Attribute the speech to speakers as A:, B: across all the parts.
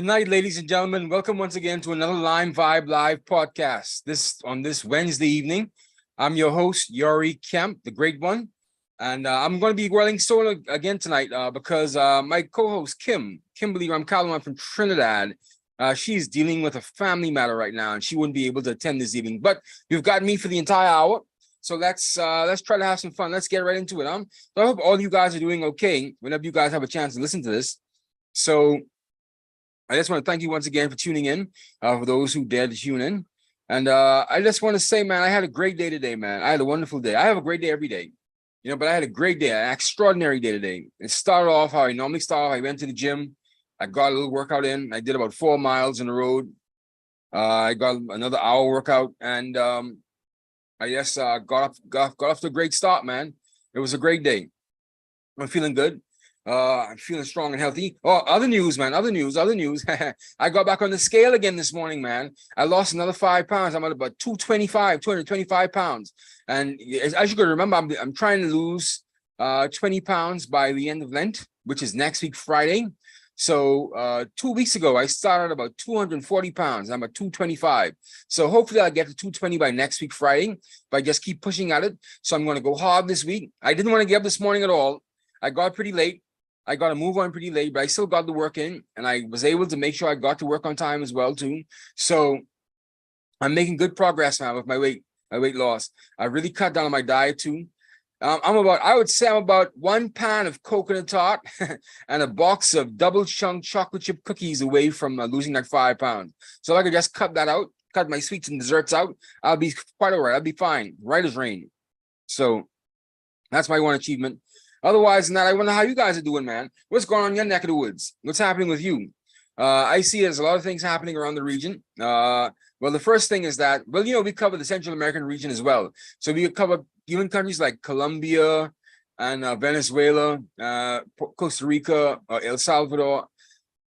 A: night, ladies and gentlemen. Welcome once again to another LimeVibe live podcast. This Wednesday evening, I'm your host Yuri Kemp, the great one, and I'm going to be rolling solo again tonight because my co-host Kimberly Ramkalman from Trinidad, she's dealing with a family matter right now, and she wouldn't be able to attend this evening. But you've got me for the entire hour, so let's try to have some fun. Let's get right into it. So I hope all you guys are doing okay whenever you guys have a chance to listen to this. So I just want to thank you once again for tuning in, for those who dared to tune in. And I just want to say, man, I had a great day today, man. I had a wonderful day. I have a great day every day, but I had a great day, an extraordinary day today. It started off how I normally start. I went to the gym. I got a little workout in. I did about 4 miles on the road. I got another hour workout, and I just got off to a great start, man. It was a great day. I'm feeling good. I'm feeling strong and healthy. Oh, other news, man. Other news. I got back on the scale again this morning, man. I lost another 5 pounds. I'm at about 225 pounds. And as you can remember, I'm trying to lose 20 pounds by the end of Lent, which is next week, Friday. So 2 weeks ago, I started about 240 pounds. I'm at 225. So hopefully I'll get to 220 by next week, Friday, but I just keep pushing at it. So I'm going to go hard this week. I didn't want to get up this morning at all. I got pretty late. I got to move on pretty late, but I still got the work in, and I was able to make sure I got to work on time as well too. So I'm making good progress now with my weight loss. I really cut down on my diet too. I would say I'm about 1 pound of coconut tart and a box of double chunk chocolate chip cookies away from losing that 5 pounds. So if I could just cut that out, cut my sweets and desserts out, I'll be quite all right. I'll be fine, right as rain. So that's my one achievement. Otherwise than that, I wonder how you guys are doing, man. What's going on in your neck of the woods? What's happening with you? I see there's a lot of things happening around the region. Well, the first thing is that, we cover the Central American region as well. So we cover even countries like Colombia and Venezuela, Costa Rica, El Salvador.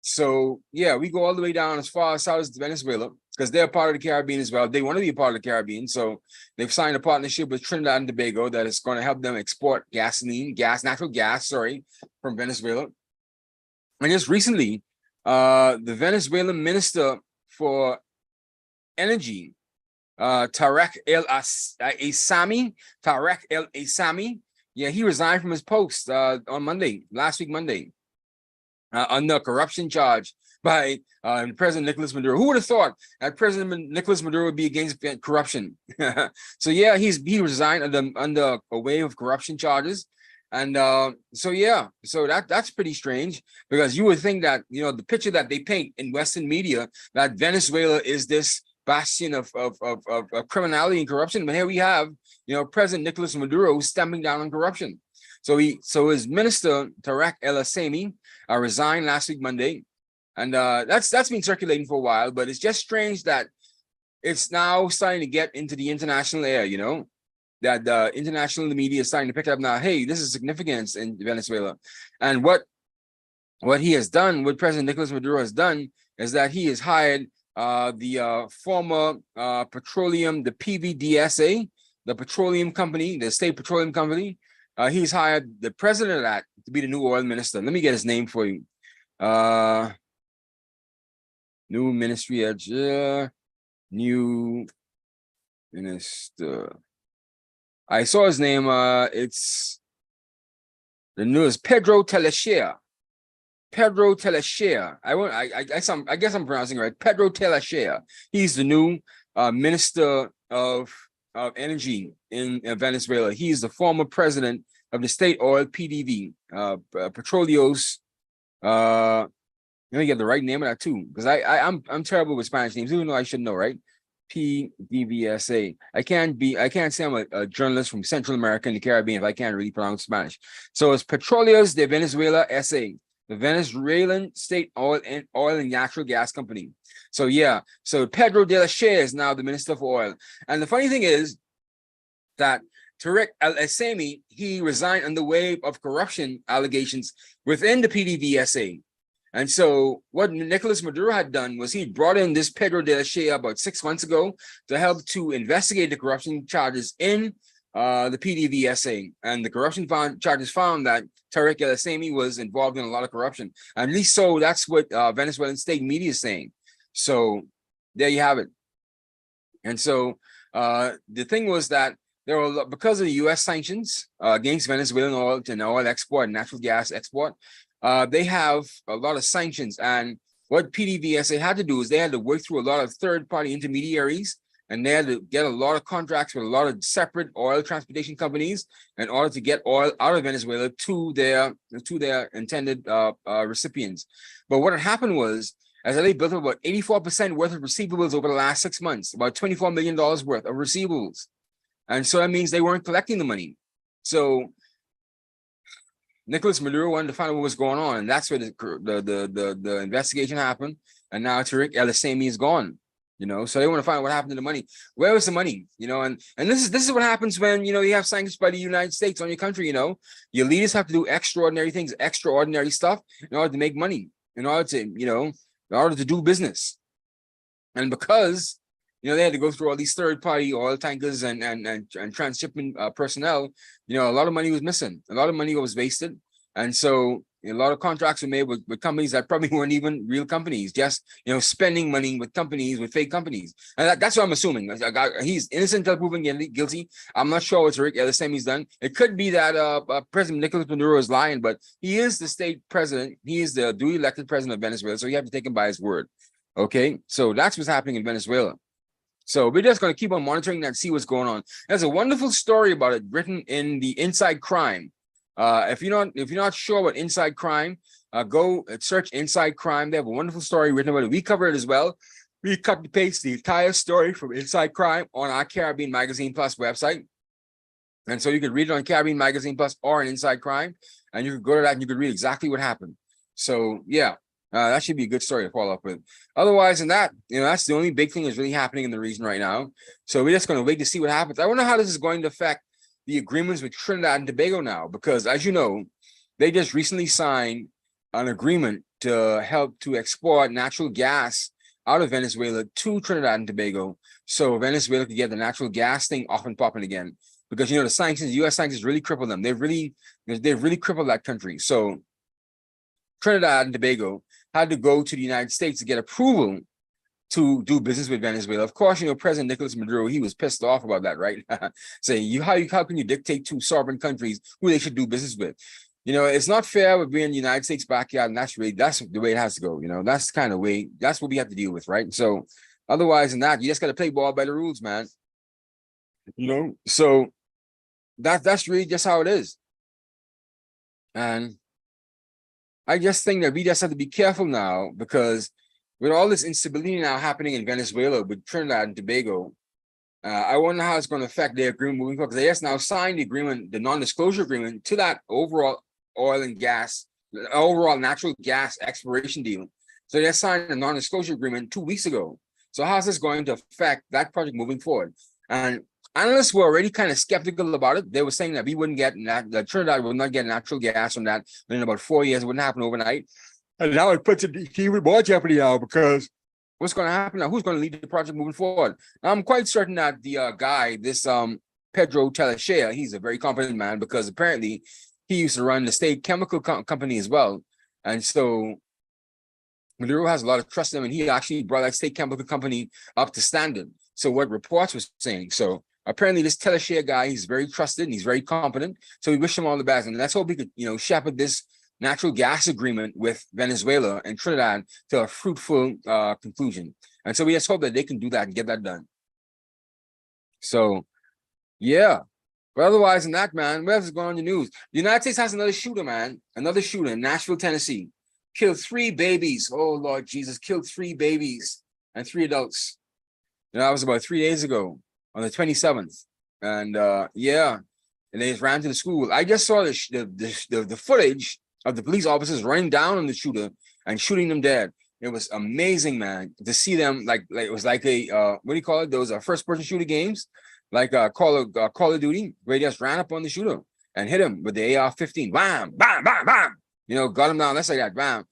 A: So, yeah, we go all the way down as far south as Venezuela because they're part of the Caribbean as well. They want to be a part of the Caribbean. So they've signed a partnership with Trinidad and Tobago that is going to help them export natural gas, from Venezuela. And just recently, the Venezuelan Minister for Energy, Tarek El Aissami, yeah, he resigned from his post on last week Monday. Under corruption charge by President Nicolas Maduro. Who would have thought that President Nicolas Maduro would be against corruption? So yeah, he resigned under a wave of corruption charges, and so that's pretty strange because you would think that the picture that they paint in Western media that Venezuela is this bastion of criminality and corruption, but here we have President Nicolas Maduro stamping down on corruption. So his minister Tarek El Aissami resigned last week Monday, and that's been circulating for a while. But it's just strange that it's now starting to get into the international air. That the international media is starting to pick it up now. Hey, this is significance in Venezuela, and what he has done, what President Nicolas Maduro has done, is that he has hired the former petroleum, the PVDSA, the petroleum company, the state petroleum company. He's hired the president of that to be the new oil minister. Let me get his name for you. New ministry, new minister. I saw his name. It's the newest Pedro Teixeira. Pedro Teixeira. I guess I'm pronouncing it right. Pedro Teixeira. He's the new minister of energy in Venezuela. He's the former president of the state oil PDV, Petroleos. Let me get the right name of that too, because I'm terrible with Spanish names, even though I should know, right? PDVSA. I can't say I'm a journalist from Central America and the Caribbean if I can't really pronounce Spanish. So it's Petróleos de Venezuela SA, the Venezuelan state oil and natural gas company. So yeah, so Pedro de la Shea is now the minister for oil. And the funny thing is that Tarek El Aissami, he resigned under wave of corruption allegations within the PDVSA. And so what Nicolas Maduro had done was he brought in this Pedro de la Shea about 6 months ago to help to investigate the corruption charges in the PDVSA, and the corruption charges found that Tariq El-Assami was involved in a lot of corruption. At least so that's what Venezuelan state media is saying. So there you have it. And so the thing was that there were, because of the U.S. sanctions against Venezuelan oil and oil export and natural gas export, they have a lot of sanctions. And what PDVSA had to do is they had to work through a lot of third-party intermediaries, and they had to get a lot of contracts with a lot of separate oil transportation companies in order to get oil out of Venezuela to their intended recipients. But what had happened was, as they built up about 84% worth of receivables over the last 6 months, about $24 million worth of receivables. And so that means they weren't collecting the money. So Nicolas Maduro wanted to find out what was going on, and that's where the investigation happened. And now Tariq El-Assami is gone. So they want to find out what happened to the money. Where was the money? And this is what happens when you have sanctions by the United States on your country. Your leaders have to do extraordinary things, extraordinary stuff in order to make money, in order to do business. And because they had to go through all these third-party oil tankers and transshipment personnel, a lot of money was missing, a lot of money was wasted. And so a lot of contracts were made with companies that probably weren't even real companies, just spending money with companies, with fake companies. And that's what I'm assuming. He's innocent until proven guilty. I'm not sure what Tariq El-Assami's done. It could be that President Nicolas Maduro is lying, but he is the state president. He is the duly elected president of Venezuela, so you have to take him by his word. Okay, so that's what's happening in Venezuela. So we're just going to keep on monitoring that and see what's going on. There's a wonderful story about it written in the Inside Crime. If you're not sure what Inside Crime, go search Inside Crime. They have a wonderful story written about it. We cover it as well. We cut and paste the entire story from Inside Crime on our Caribbean Magazine Plus website. And so you can read it on Caribbean Magazine Plus or on Inside Crime, and you can go to that and you can read exactly what happened. So yeah. That should be a good story to follow up with. Otherwise than that, that's the only big thing that's really happening in the region right now. So we're just going to wait to see what happens. I wonder how this is going to affect the agreements with Trinidad and Tobago now, because as you know, they just recently signed an agreement to help to export natural gas out of Venezuela to Trinidad and Tobago, so Venezuela could get the natural gas thing off and popping again. Because the sanctions, U.S. sanctions really crippled them. They've really crippled that country. So Trinidad and Tobago had to go to the United States to get approval to do business with Venezuela. Of course, President Nicolas Maduro, he was pissed off about that, right? Saying, how can you dictate two sovereign countries who they should do business with? It's not fair with being in the United States backyard, and that's the way it has to go. That's the kind of way, that's what we have to deal with, right? So otherwise than that, you just got to play ball by the rules, man. So that's really just how it is. And I just think that we just have to be careful now, because with all this instability now happening in Venezuela with Trinidad and Tobago, I wonder how it's going to affect their agreement moving forward, because they just now signed the agreement, the non-disclosure agreement to that overall oil and gas, overall natural gas exploration deal. So they signed a non-disclosure agreement 2 weeks ago. So how's this going to affect that project moving forward? And analysts were already kind of skeptical about it. They were saying that we wouldn't get that Trinidad would not get natural gas from that in about 4 years. It wouldn't happen overnight. And now it puts it even more jeopardy now, because what's going to happen now? Who's going to lead the project moving forward? I'm quite certain that the guy, this Pedro Telechea, he's a very competent man, because apparently he used to run the state chemical company as well. And so Maduro has a lot of trust in him, and he actually brought that state chemical company up to standard. So what reports was saying. So apparently this Telechea guy, he's very trusted and he's very competent. So we wish him all the best. And let's hope we could, shepherd this natural gas agreement with Venezuela and Trinidad to a fruitful conclusion. And so we just hope that they can do that and get that done. So, yeah. But otherwise than that, man, what else is going on in the news? The United States has another shooter, man. Another shooter in Nashville, Tennessee. Killed 3 babies. Oh, Lord Jesus. Killed 3 babies and 3 adults. That was about 3 days ago on the 27th. And yeah. And they just ran to the school. I just saw the footage of the police officers running down on the shooter and shooting them dead. It was amazing, man, to see them like it was like a what do you call it? Those first-person shooter games, like Call of Duty, where they just ran up on the shooter and hit him with the AR-15. Bam, bam, bam, bam. Got him down. That's like that. Bam.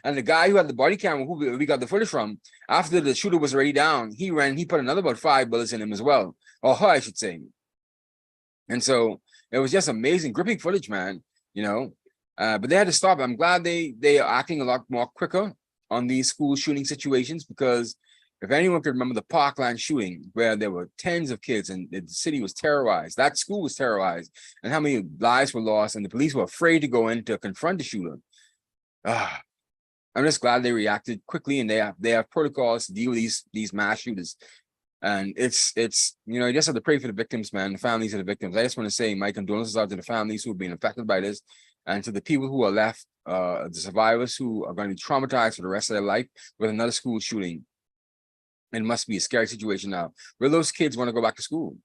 A: And the guy who had the body camera, who we got the footage from, after the shooter was already down, he put another about 5 bullets in him as well, or her, I should say. And so it was just amazing, gripping footage, man. You know, but they had to stop. I'm glad they are acting a lot more quicker on these school shooting situations, because if anyone could remember the Parkland shooting, where there were tens of kids and the city was terrorized, that school was terrorized, and how many lives were lost, and the police were afraid to go in to confront the shooter. I'm just glad they reacted quickly, and they have protocols to deal with these mass shooters. And it's you just have to pray for the victims, man, the families of the victims. I just want to say my condolences out to the families who have been affected by this, and to the people who are left, the survivors who are going to be traumatized for the rest of their life with another school shooting. It must be a scary situation now. Will those kids want to go back to school?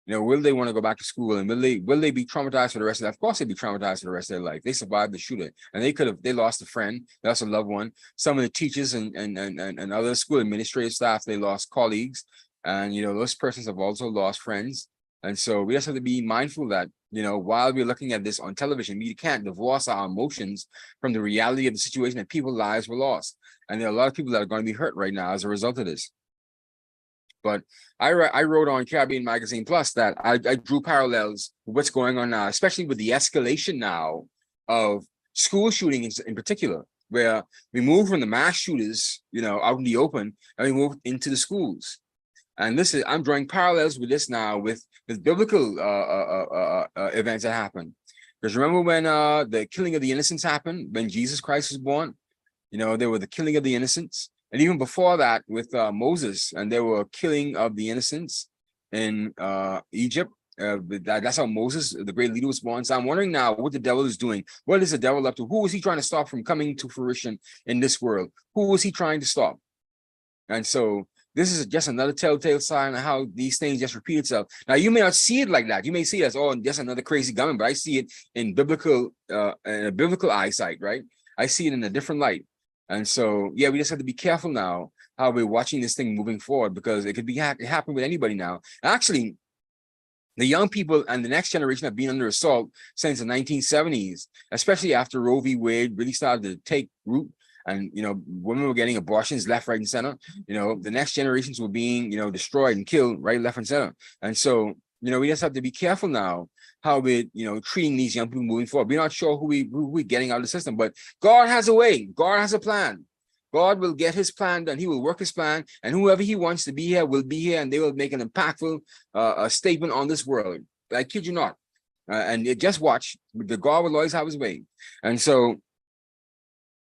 A: Will they want to go back to school, and will they be traumatized for the rest of their life? Of course, they'd be traumatized for the rest of their life. They survived the shooting, and they lost a friend, they lost a loved one. Some of the teachers and other school administrative staff, they lost colleagues, and those persons have also lost friends. And so we just have to be mindful that while we're looking at this on television, we can't divorce our emotions from the reality of the situation, that people's lives were lost, and there are a lot of people that are going to be hurt right now as a result of this. But I wrote on Caribbean Magazine Plus that I drew parallels with what's going on now, especially with the escalation now of school shootings in particular, where we move from the mass shooters, out in the open, and we move into the schools. And I'm drawing parallels with this now with biblical events that happen. Because remember when the killing of the innocents happened, when Jesus Christ was born, there were the killing of the innocents. And even before that, with Moses, and there were killing of the innocents in Egypt. That's how Moses, the great leader, was born. So I'm wondering now what the devil is doing. What is the devil up to? Who is he trying to stop from coming to fruition in this world? Who is he trying to stop? And so this is just another telltale sign of how these things just repeat itself. Now, you may not see it like that. You may see it as, just another crazy government, but I see it in a biblical eyesight, right? I see it in a different light. And so, yeah, we just have to be careful now how we're watching this thing moving forward, because it could be happen with anybody now. Actually, the young people and the next generation have been under assault since the 1970s, especially after Roe v. Wade really started to take root. And, women were getting abortions left, right, and center. The next generations were being, destroyed and killed right, left, and center. And so, we just have to be careful now how we're, treating these young people moving forward. We're not sure who we're getting out of the system, but God has a way. God has a plan. God will get his plan done. He will work his plan, and whoever he wants to be here will be here, and they will make an impactful statement on this world. I kid you not. And just watch. The God will always have his way. And so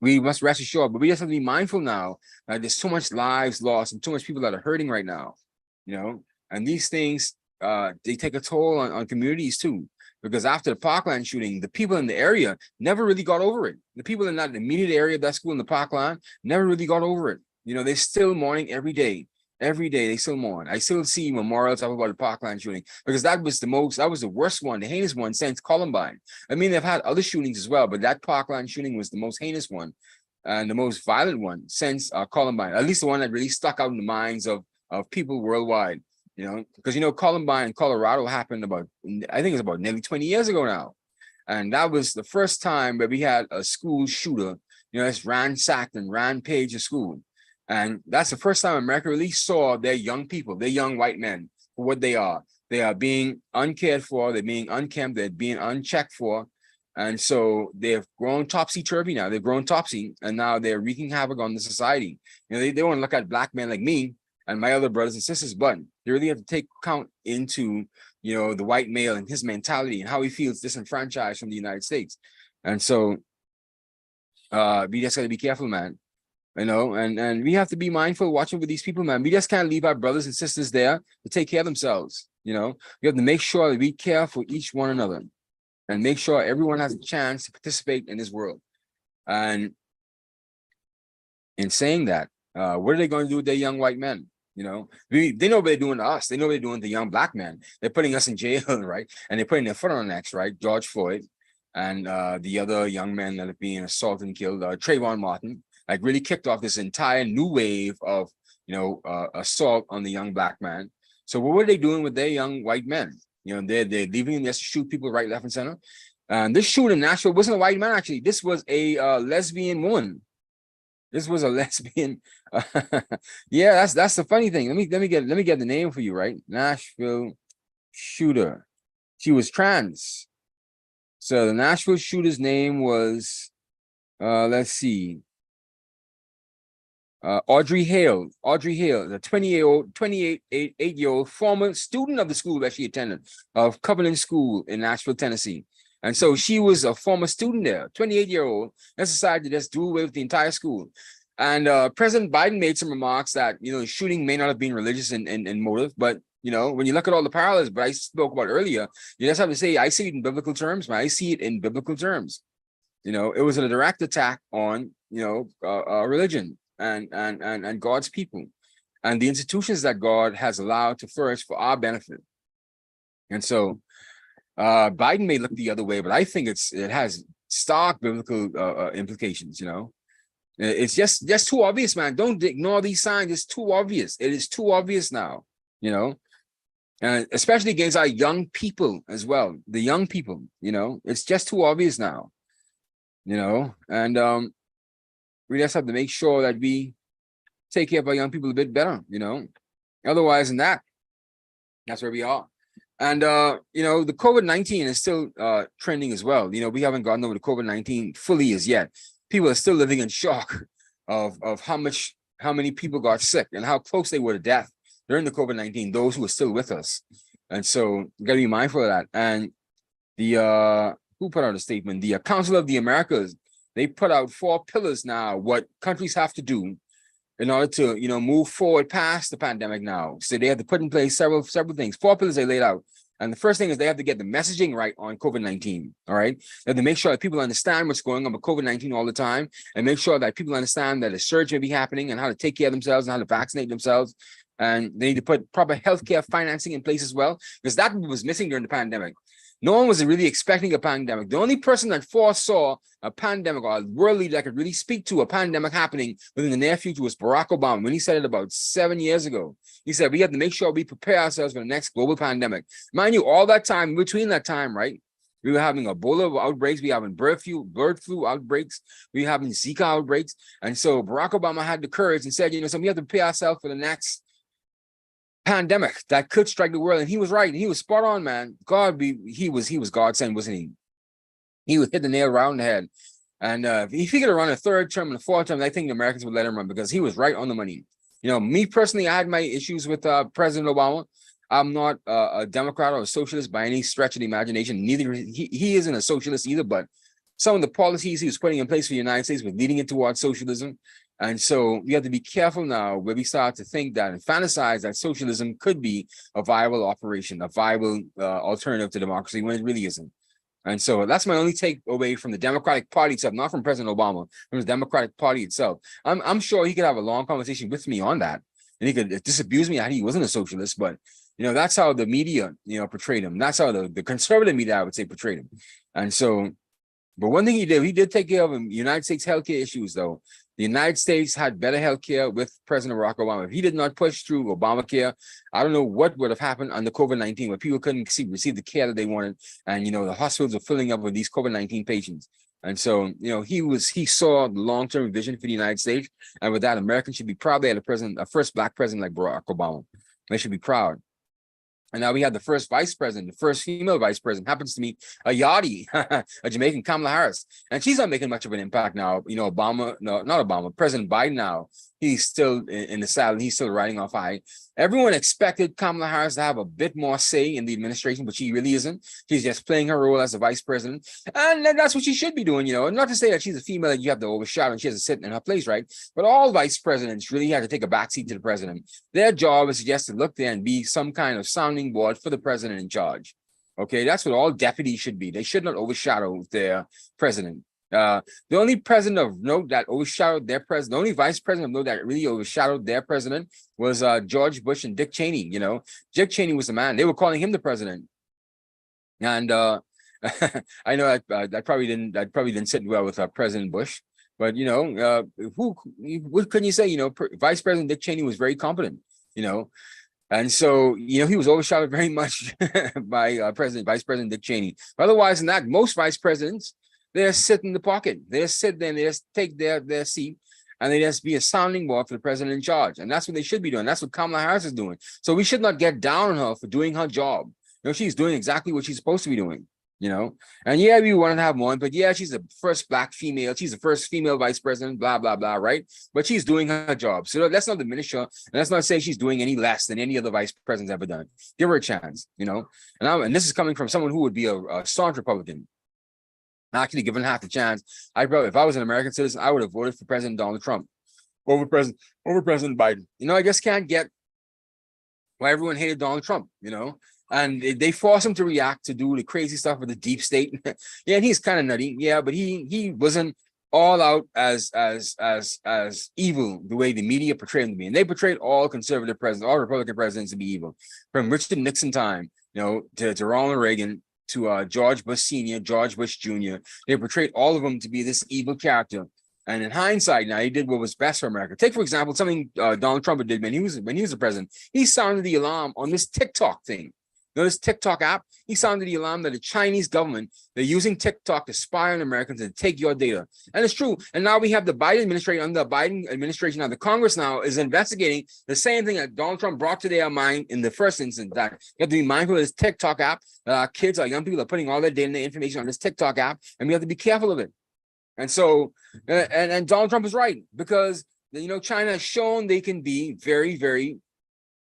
A: we must rest assured, but we just have to be mindful now that there's so much lives lost and too much people that are hurting right now, and these things, they take a toll on communities too, because after the Parkland shooting, the people in the area never really got over it. The people in that immediate area of that school in the Parkland never really got over it. They're still mourning every day. Every day they still mourn. I still see memorials up about the Parkland shooting, because that was the worst one, the heinous one since Columbine. I mean, they've had other shootings as well, but that Parkland shooting was the most heinous one and the most violent one since Columbine, at least the one that really stuck out in the minds of people worldwide, because, Columbine in Colorado happened I think it's about nearly 20 years ago now. And that was the first time where we had a school shooter, that's ransacked and rampaged a school. And that's the first time America really saw their young people, their young white men, for what they are. They are being uncared for, they're being unkempt, they're being unchecked for. And so they've grown topsy-turvy now. They've grown topsy, and now they're wreaking havoc on the society. They want to look at black men like me and my other brothers and sisters, but they really have to take account into, the white male and his mentality and how he feels disenfranchised from the United States. And so we just got to be careful, man. And we have to be mindful watching with these people, man. We just can't leave our brothers and sisters there to take care of themselves. We have to make sure that we care for each one another and make sure everyone has a chance to participate in this world. And in saying that, what are they going to do with their young white men? They know what they're doing to us. They know what they're doing to young black men. They're putting us in jail, right? And they're putting their foot on our necks, right? George Floyd and the other young men that are being assaulted and killed, Trayvon Martin, really kicked off this entire new wave of, assault on the young black man. So what were they doing with their young white men? They're leaving them just to shoot people right, left, and center. And this shooting in Nashville wasn't a white man, actually. This was a lesbian woman. This was a lesbian. Yeah, that's the funny thing. Let me get the name for you, right? Nashville shooter. She was trans. So the Nashville shooter's name was, let's see, Audrey Hale. Audrey Hale, the 28-year-old former student of the school that she attended, of Covenant School in Nashville, Tennessee. And so she was a former student there, 28-year-old, and decided to just do away with the entire school. And President Biden made some remarks that, the shooting may not have been religious in motive, but, when you look at all the parallels, but I spoke about earlier, you just have to say, I see it in biblical terms, man. I see it in biblical terms. It was a direct attack on, religion and God's people and the institutions that God has allowed to flourish for our benefit. And so Biden may look the other way, but I think it has stark biblical implications. It's just too obvious, man. Don't ignore these signs. It's too obvious. It is too obvious now, and especially against our young people as well. The young people, it's just too obvious now, and we just have to make sure that we take care of our young people a bit better, Otherwise than that, that's where we are. And, the COVID-19 is still trending as well. We haven't gotten over the COVID-19 fully as yet. People are still living in shock of how many people got sick and how close they were to death during the COVID-19, those who are still with us. And so you got to be mindful of that. And the, who put out a statement? The Council of the Americas, they put out 4 pillars now, what countries have to do in order to, move forward past the pandemic now. So they have to put in place several things, 4 pillars they laid out. And the first thing is they have to get the messaging right on COVID-19, all right? They have to make sure that people understand what's going on with COVID-19 all the time and make sure that people understand that a surge may be happening and how to take care of themselves and how to vaccinate themselves. And they need to put proper healthcare financing in place as well, because that was missing during the pandemic. No one was really expecting a pandemic. The only person that foresaw a pandemic or a world leader that could really speak to a pandemic happening within the near future was Barack Obama, when he said it about 7 years ago. He said, we have to make sure we prepare ourselves for the next global pandemic. Mind you, all that time, between that time, right, we were having Ebola outbreaks, we were having bird flu outbreaks, we were having Zika outbreaks. And so Barack Obama had the courage and said, so we have to prepare ourselves for the next pandemic that could strike the world. And he was right. And he was spot on, man. He was God sent, wasn't he? He would hit the nail around the head. And if he could have run a 3rd term and a 4th term, I think the Americans would let him run because he was right on the money. Me personally, I had my issues with President Obama. I'm not a Democrat or a socialist by any stretch of the imagination. Neither he isn't a socialist either, but some of the policies he was putting in place for the United States were leading it towards socialism. And so we have to be careful now where we start to think that and fantasize that socialism could be a viable operation, a viable alternative to democracy when it really isn't. And so that's my only takeaway from the Democratic Party itself, not from President Obama, from the Democratic Party itself. I'm sure he could have a long conversation with me on that. And he could disabuse me that he wasn't a socialist, but that's how the media, portrayed him. That's how the conservative media, I would say, portrayed him. And so, but one thing he did take care of United States healthcare issues, though. The United States had better healthcare with President Barack Obama. If he did not push through Obamacare, I don't know what would have happened under COVID-19, where people couldn't receive the care that they wanted. And, the hospitals were filling up with these COVID-19 patients. And so, he saw the long-term vision for the United States. And with that, Americans should be proud they had a first Black president like Barack Obama. They should be proud. And now we have the first vice president, the first female vice president, happens to be a Yachty, a Jamaican, Kamala Harris. And she's not making much of an impact now. President Biden now, he's still in the saddle. He's still riding off high. Everyone expected Kamala Harris to have a bit more say in the administration, but she really isn't. She's just playing her role as a vice president. And that's what she should be doing, Not to say that she's a female that you have to overshadow and she has to sit in her place, right? But all vice presidents really have to take a backseat to the president. Their job is just to look there and be some kind of sounding board for the president in charge. Okay, that's what all deputies should be. They should not overshadow their president. The only president of note that overshadowed their president, the only vice president of note that really overshadowed their president was George Bush and Dick Cheney. Dick Cheney was the man. They were calling him the president, and I know that probably didn't sit well with President Bush. But what can you say? Vice President Dick Cheney was very competent. And so, he was overshadowed very much by Vice President Dick Cheney. Otherwise than that, most vice presidents, they just sit in the pocket. They just sit there and they just take their seat and they just be a sounding board for the president in charge. And that's what they should be doing. That's what Kamala Harris is doing. So we should not get down on her for doing her job. You know, she's doing exactly what she's supposed to be doing. You know, and yeah, we want to have one, but yeah, she's the first black female. She's the first female vice president. Blah blah blah. Right? But she's doing her job. So let's not diminish her, and let's not say she's doing any less than any other vice president's ever done. Give her a chance. You know, and this is coming from someone who would be a staunch Republican. Actually, given half the chance, I probably, if I was an American citizen, I would have voted for President Donald Trump over President Biden. You know, I just can't get why everyone hated Donald Trump. You know. And they force him to react to do the crazy stuff with the deep state. Yeah, and he's kind of nutty. Yeah, but he wasn't all out as evil the way the media portrayed him to be. And they portrayed all conservative presidents, all Republican presidents to be evil. From Richard Nixon time, you know, to Ronald Reagan, to George Bush Sr., George Bush Jr. They portrayed all of them to be this evil character. And in hindsight, now he did what was best for America. Take, for example, something Donald Trump did when he was the president. He sounded the alarm on this TikTok thing. You know, this TikTok app, he sounded the alarm that the Chinese government, they're using TikTok to spy on Americans and take your data. And it's true. And now we have the Biden administration, under the Biden administration, now the Congress now is investigating the same thing that Donald Trump brought to their mind in the first instance, that you have to be mindful of this TikTok app. Our kids, our young people are putting all their data and their information on this TikTok app, and we have to be careful of it. And so, and Donald Trump is right, because, you know, China has shown they can be very, very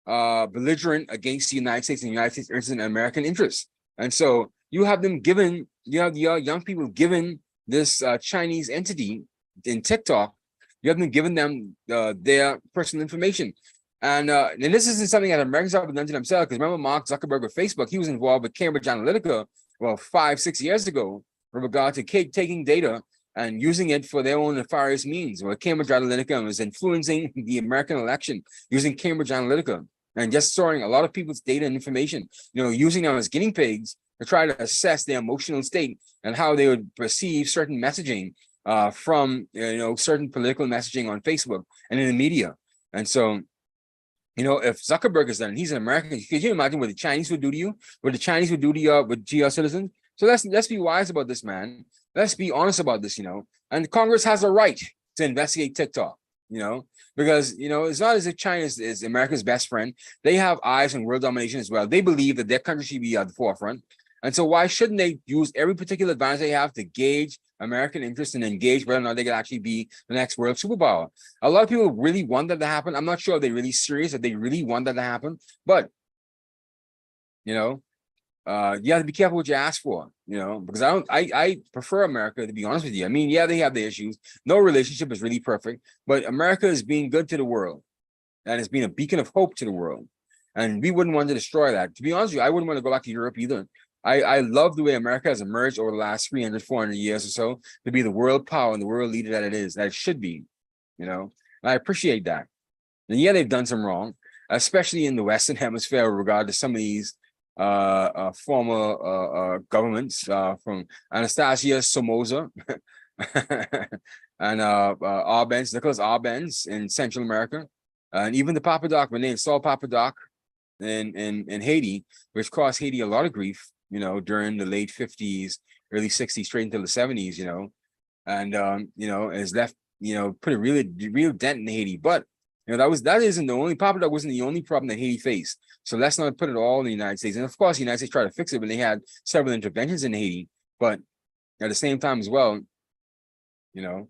A: belligerent against the United States and the United States interests and American interests. And so you have them given, you have the young people given this Chinese entity in TikTok, you have them given them their personal information. And this isn't something that Americans have done to themselves, because remember Mark Zuckerberg with Facebook, he was involved with Cambridge Analytica, well, 5-6 years ago, with regard to taking data and using it for their own nefarious means. Well, Cambridge Analytica was influencing the American election using Cambridge Analytica, and just storing a lot of people's data and information, you know, using them as guinea pigs to try to assess their emotional state and how they would perceive certain messaging from, you know, certain political messaging on Facebook and in the media. And so, you know, if Zuckerberg is done, he's an American, could you imagine what the Chinese would do to you? What the Chinese would do to your citizens? So let's be wise about this, man. Let's be honest about this, you know. And Congress has a right to investigate TikTok, you know, because, you know, it's not as if China is America's best friend. They have eyes on world domination as well. They believe that their country should be at the forefront. And so why shouldn't they use every particular advantage they have to gauge American interest and engage whether or not they could actually be the next world superpower? A lot of people really want that to happen. I'm not sure if they're really serious, if they really want that to happen. But, you know, you have to be careful what you ask for, you know, because I prefer America, to be honest with you. I mean, yeah, they have their issues. No relationship is really perfect, but America is being good to the world, and it's being a beacon of hope to the world. And we wouldn't want to destroy that. To be honest with you, I wouldn't want to go back to Europe either. I love the way America has emerged over the last 300, 400 years or so to be the world power and the world leader that it is, that it should be, you know, and I appreciate that. And yeah, they've done some wrong, especially in the Western Hemisphere with regard to some of these former governments from Anastasia Somoza and Arbenz, Nicholas Arbenz in Central America, and even the Papa Doc, when they installed Papa Doc in Haiti, which caused Haiti a lot of grief, you know, during the late 50s, early 60s, straight into the 70s, you know, and you know, has left, you know, put a real dent in Haiti. But you know, that isn't the only Papa Doc wasn't the only problem that Haiti faced. So let's not put it all in the United States. And of course, the United States tried to fix it when they had several interventions in Haiti. But at the same time as well, you know,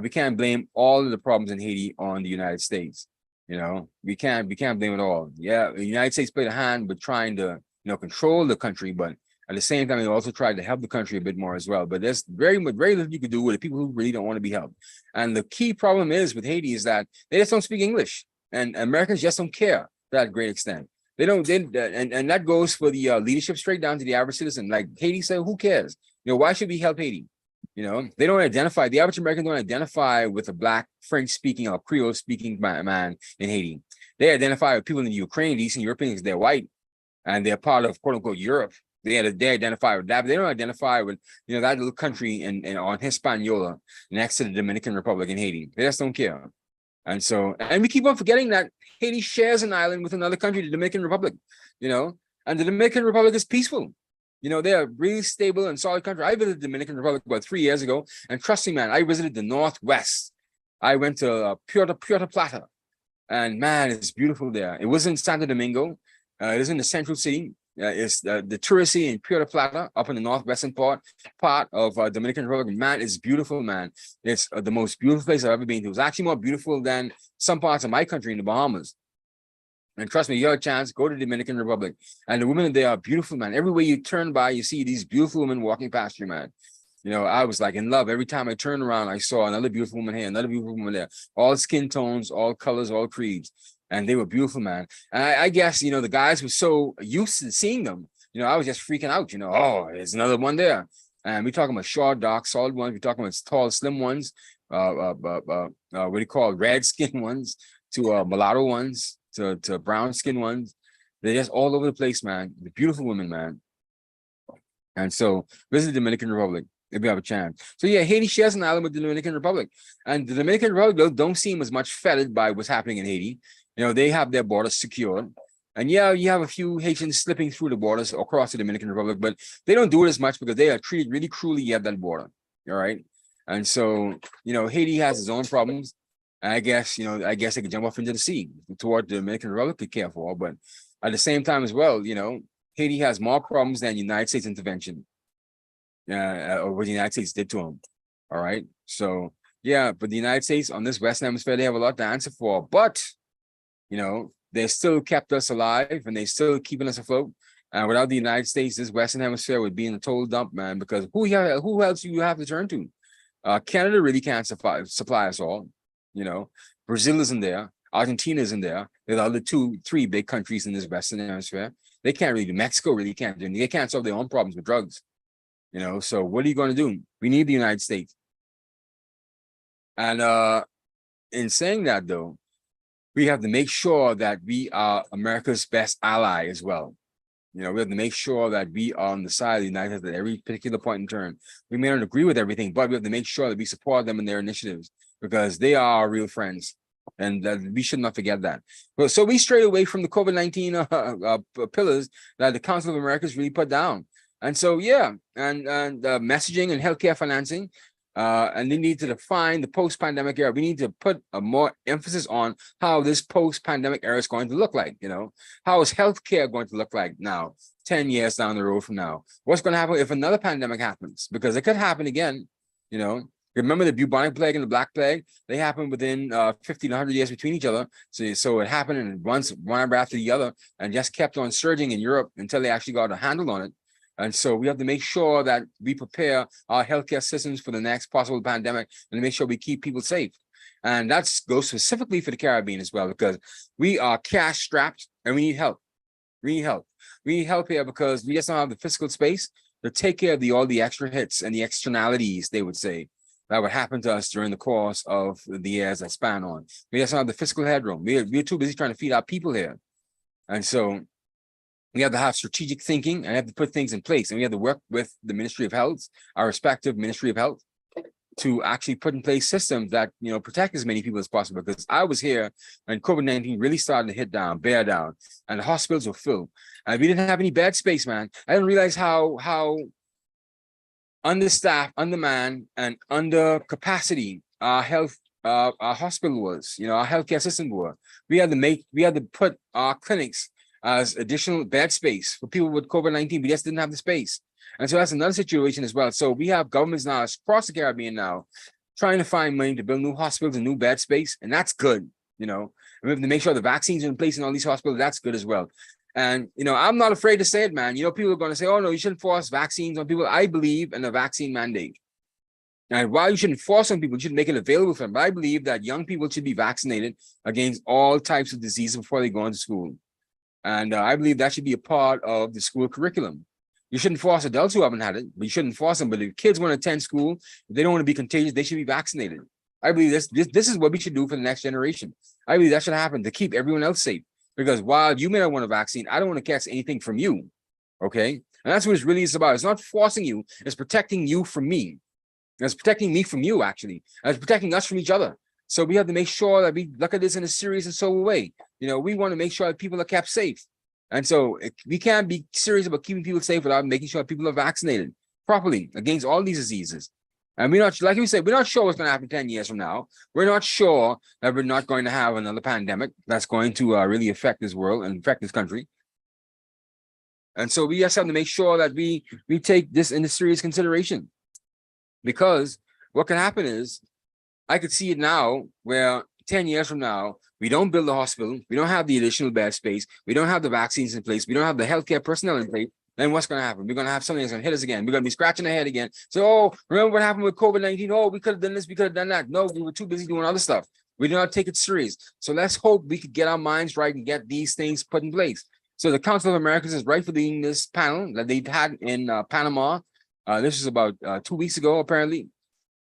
A: we can't blame all of the problems in Haiti on the United States. You know, we can't blame it all. Yeah, the United States played a hand with trying to, you know, control the country, but at the same time, they also tried to help the country a bit more as well. But there's very little you could do with the people who really don't want to be helped. And the key problem is with Haiti is that they just don't speak English, and Americans just don't care to that great extent. They don't, and that goes for the leadership straight down to the average citizen. Like Haiti said, who cares? You know, why should we help Haiti? You know, they don't identify, the average American don't identify with a Black, French-speaking or Creole-speaking man in Haiti. They identify with people in the Ukraine, the Eastern Europeans, they're white, and they're part of quote-unquote Europe. They identify with that, but they don't identify with, you know, that little country in on Hispaniola next to the Dominican Republic in Haiti. They just don't care. And so, and we keep on forgetting that Haiti shares an island with another country, the Dominican Republic, you know, and the Dominican Republic is peaceful. You know, they're a really stable and solid country. I visited the Dominican Republic about 3 years ago, and trust me, man, I visited the Northwest. I went to Puerto Plata, and man, it's beautiful there. It was in Santo Domingo. It is in the central city. It's the touristy in Puerto Plata up in the northwestern part of Dominican Republic. Man, it's beautiful, man. It's the most beautiful place I've ever been to. It's actually more beautiful than some parts of my country in the Bahamas. And trust me, you have a chance, go to the Dominican Republic. And the women there are beautiful, man. Everywhere you turn by, you see these beautiful women walking past you, man. You know, I was like in love. Every time I turned around, I saw another beautiful woman here, another beautiful woman there. All skin tones, all colors, all creeds. And they were beautiful, man. And I guess, you know, the guys were so used to seeing them. You know, I was just freaking out, you know, oh, there's another one there. And we're talking about short, dark, solid ones. We're talking about tall, slim ones. What do you call it? Red skin ones to mulatto ones to brown skin ones. They're just all over the place, man. The beautiful women, man. And so visit the Dominican Republic if you have a chance. So yeah, Haiti shares an island with the Dominican Republic. And the Dominican Republic don't seem as much fettered by what's happening in Haiti. You know, they have their borders secured. And yeah, you have a few Haitians slipping through the borders across the Dominican Republic, but they don't do it as much because they are treated really cruelly at that border. All right. And so, you know, Haiti has its own problems. And I guess, you know, they could jump off into the sea toward the Dominican Republic to care for. But at the same time as well, you know, Haiti has more problems than United States intervention. Or what the United States did to them. All right. So yeah, but the United States on this Western Hemisphere, they have a lot to answer for. But you know, they still kept us alive and they still keeping us afloat. And without the United States, this Western Hemisphere would be in a total dump, man, because who else do you have to turn to? Canada really can't supply us all. You know, Brazil isn't there. Argentina isn't there. They're the other three big countries in this Western Hemisphere. They can't really do. Mexico really can't do. They can't solve their own problems with drugs. You know, so what are you going to do? We need the United States. And in saying that, though, we have to make sure that we are America's best ally as well. You know, we have to make sure that we are on the side of the United States at every particular point in turn. We may not agree with everything, but we have to make sure that we support them in their initiatives because they are our real friends. And that we should not forget that. But so we strayed away from the COVID-19 pillars that the Council of America has really put down. And so, yeah, and messaging and healthcare financing. And they need to define the post-pandemic era. We need to put a more emphasis on how this post-pandemic era is going to look like. You know, how is healthcare going to look like now, 10 years down the road from now? What's going to happen if another pandemic happens? Because it could happen again. You know, remember the bubonic plague and the black plague? They happened within 50 to 100 years between each other. So it happened and one after the other and just kept on surging in Europe until they actually got a handle on it. And so we have to make sure that we prepare our healthcare systems for the next possible pandemic and make sure we keep people safe. And that goes specifically for the Caribbean as well, because we are cash strapped and we need help. We need help. We need help here because we just don't have the fiscal space to take care of all the extra hits and the externalities, they would say, that would happen to us during the course of the years that span on. We just don't have the fiscal headroom. We're too busy trying to feed our people here. And so we have to have strategic thinking and have to put things in place. And we have to work with the Ministry of Health, our respective Ministry of Health, to actually put in place systems that, you know, protect as many people as possible. Because I was here when COVID-19 really started to bear down, and the hospitals were filled. And we didn't have any bed space, man. I didn't realize how understaffed, undermanned, and under capacity our hospital was, you know, our healthcare system were. We had to put our clinics as additional bed space for people with COVID-19. We just didn't have the space. And so that's another situation as well. So we have governments now across the Caribbean now trying to find money to build new hospitals and new bed space. And that's good, you know. And we have to make sure the vaccines are in place in all these hospitals. That's good as well. And, you know, I'm not afraid to say it, man. You know, people are going to say, oh, no, you shouldn't force vaccines on people. I believe in a vaccine mandate. And while you shouldn't force on people, you should make it available for them. But I believe that young people should be vaccinated against all types of diseases before they go into school. And I believe that should be a part of the school curriculum. You shouldn't force adults who haven't had it, but you shouldn't force them. But if kids want to attend school, if they don't want to be contagious, they should be vaccinated. I believe this is what we should do for the next generation. I believe that should happen to keep everyone else safe. Because while you may not want a vaccine, I don't want to catch anything from you. Okay? And that's what it really is about. It's not forcing you, it's protecting you from me. It's protecting me from you, actually. And it's protecting us from each other. So we have to make sure that we look at this in a serious and sober way. You know, we want to make sure that people are kept safe. And so we can't be serious about keeping people safe without making sure people are vaccinated properly against all these diseases. And we're not, like we said, we're not sure what's going to happen 10 years from now. We're not sure that we're not going to have another pandemic that's going to really affect this world and affect this country. And so we just have to make sure that we take this into serious consideration, because what can happen is, I could see it now where 10 years from now, we don't build a hospital, we don't have the additional bed space, we don't have the vaccines in place, we don't have the healthcare personnel in place. Then what's going to happen? We're going to have something that's going to hit us again. We're going to be scratching our head again. So, oh, remember what happened with COVID-19? Oh, we could have done this, we could have done that. No, we were too busy doing other stuff. We did not take it serious. So let's hope we could get our minds right and get these things put in place. So the Council of Americans is rightfully in this panel that they had in Panama. This was about 2 weeks ago, apparently.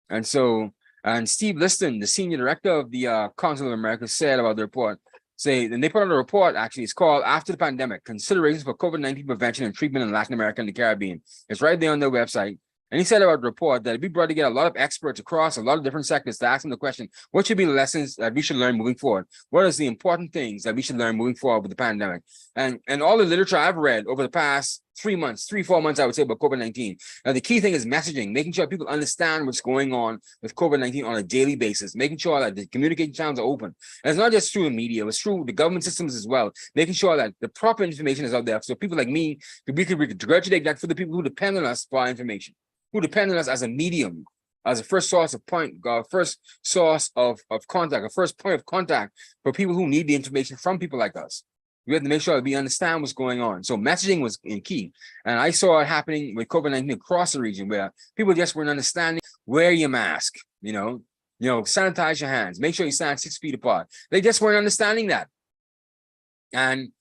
A: And so, and Steve Liston, the senior director of the Council of America, said about the report, and they put out a report, actually, it's called After the Pandemic, Considerations for COVID-19 Prevention and Treatment in Latin America and the Caribbean. It's right there on their website. And he said about the report that we brought together a lot of experts across a lot of different sectors to ask them the question, what should be the lessons that we should learn moving forward? What is the important things that we should learn moving forward with the pandemic? And all the literature I've read over the past 4 months, I would say, about COVID-19. Now, the key thing is messaging, making sure people understand what's going on with COVID-19 on a daily basis, making sure that the communication channels are open. And it's not just through the media, it's through the government systems as well, making sure that the proper information is out there. So people like me, we could regurgitate that for the people who depend on us for our information, who depend on us as a medium, as a first source of contact, a first point of contact for people who need the information from people like us. We have to make sure that we understand what's going on. So messaging was in key. And I saw it happening with COVID-19 across the region, where people just weren't understanding. Wear your mask, sanitize your hands, make sure you stand 6 feet apart. They just weren't understanding that. And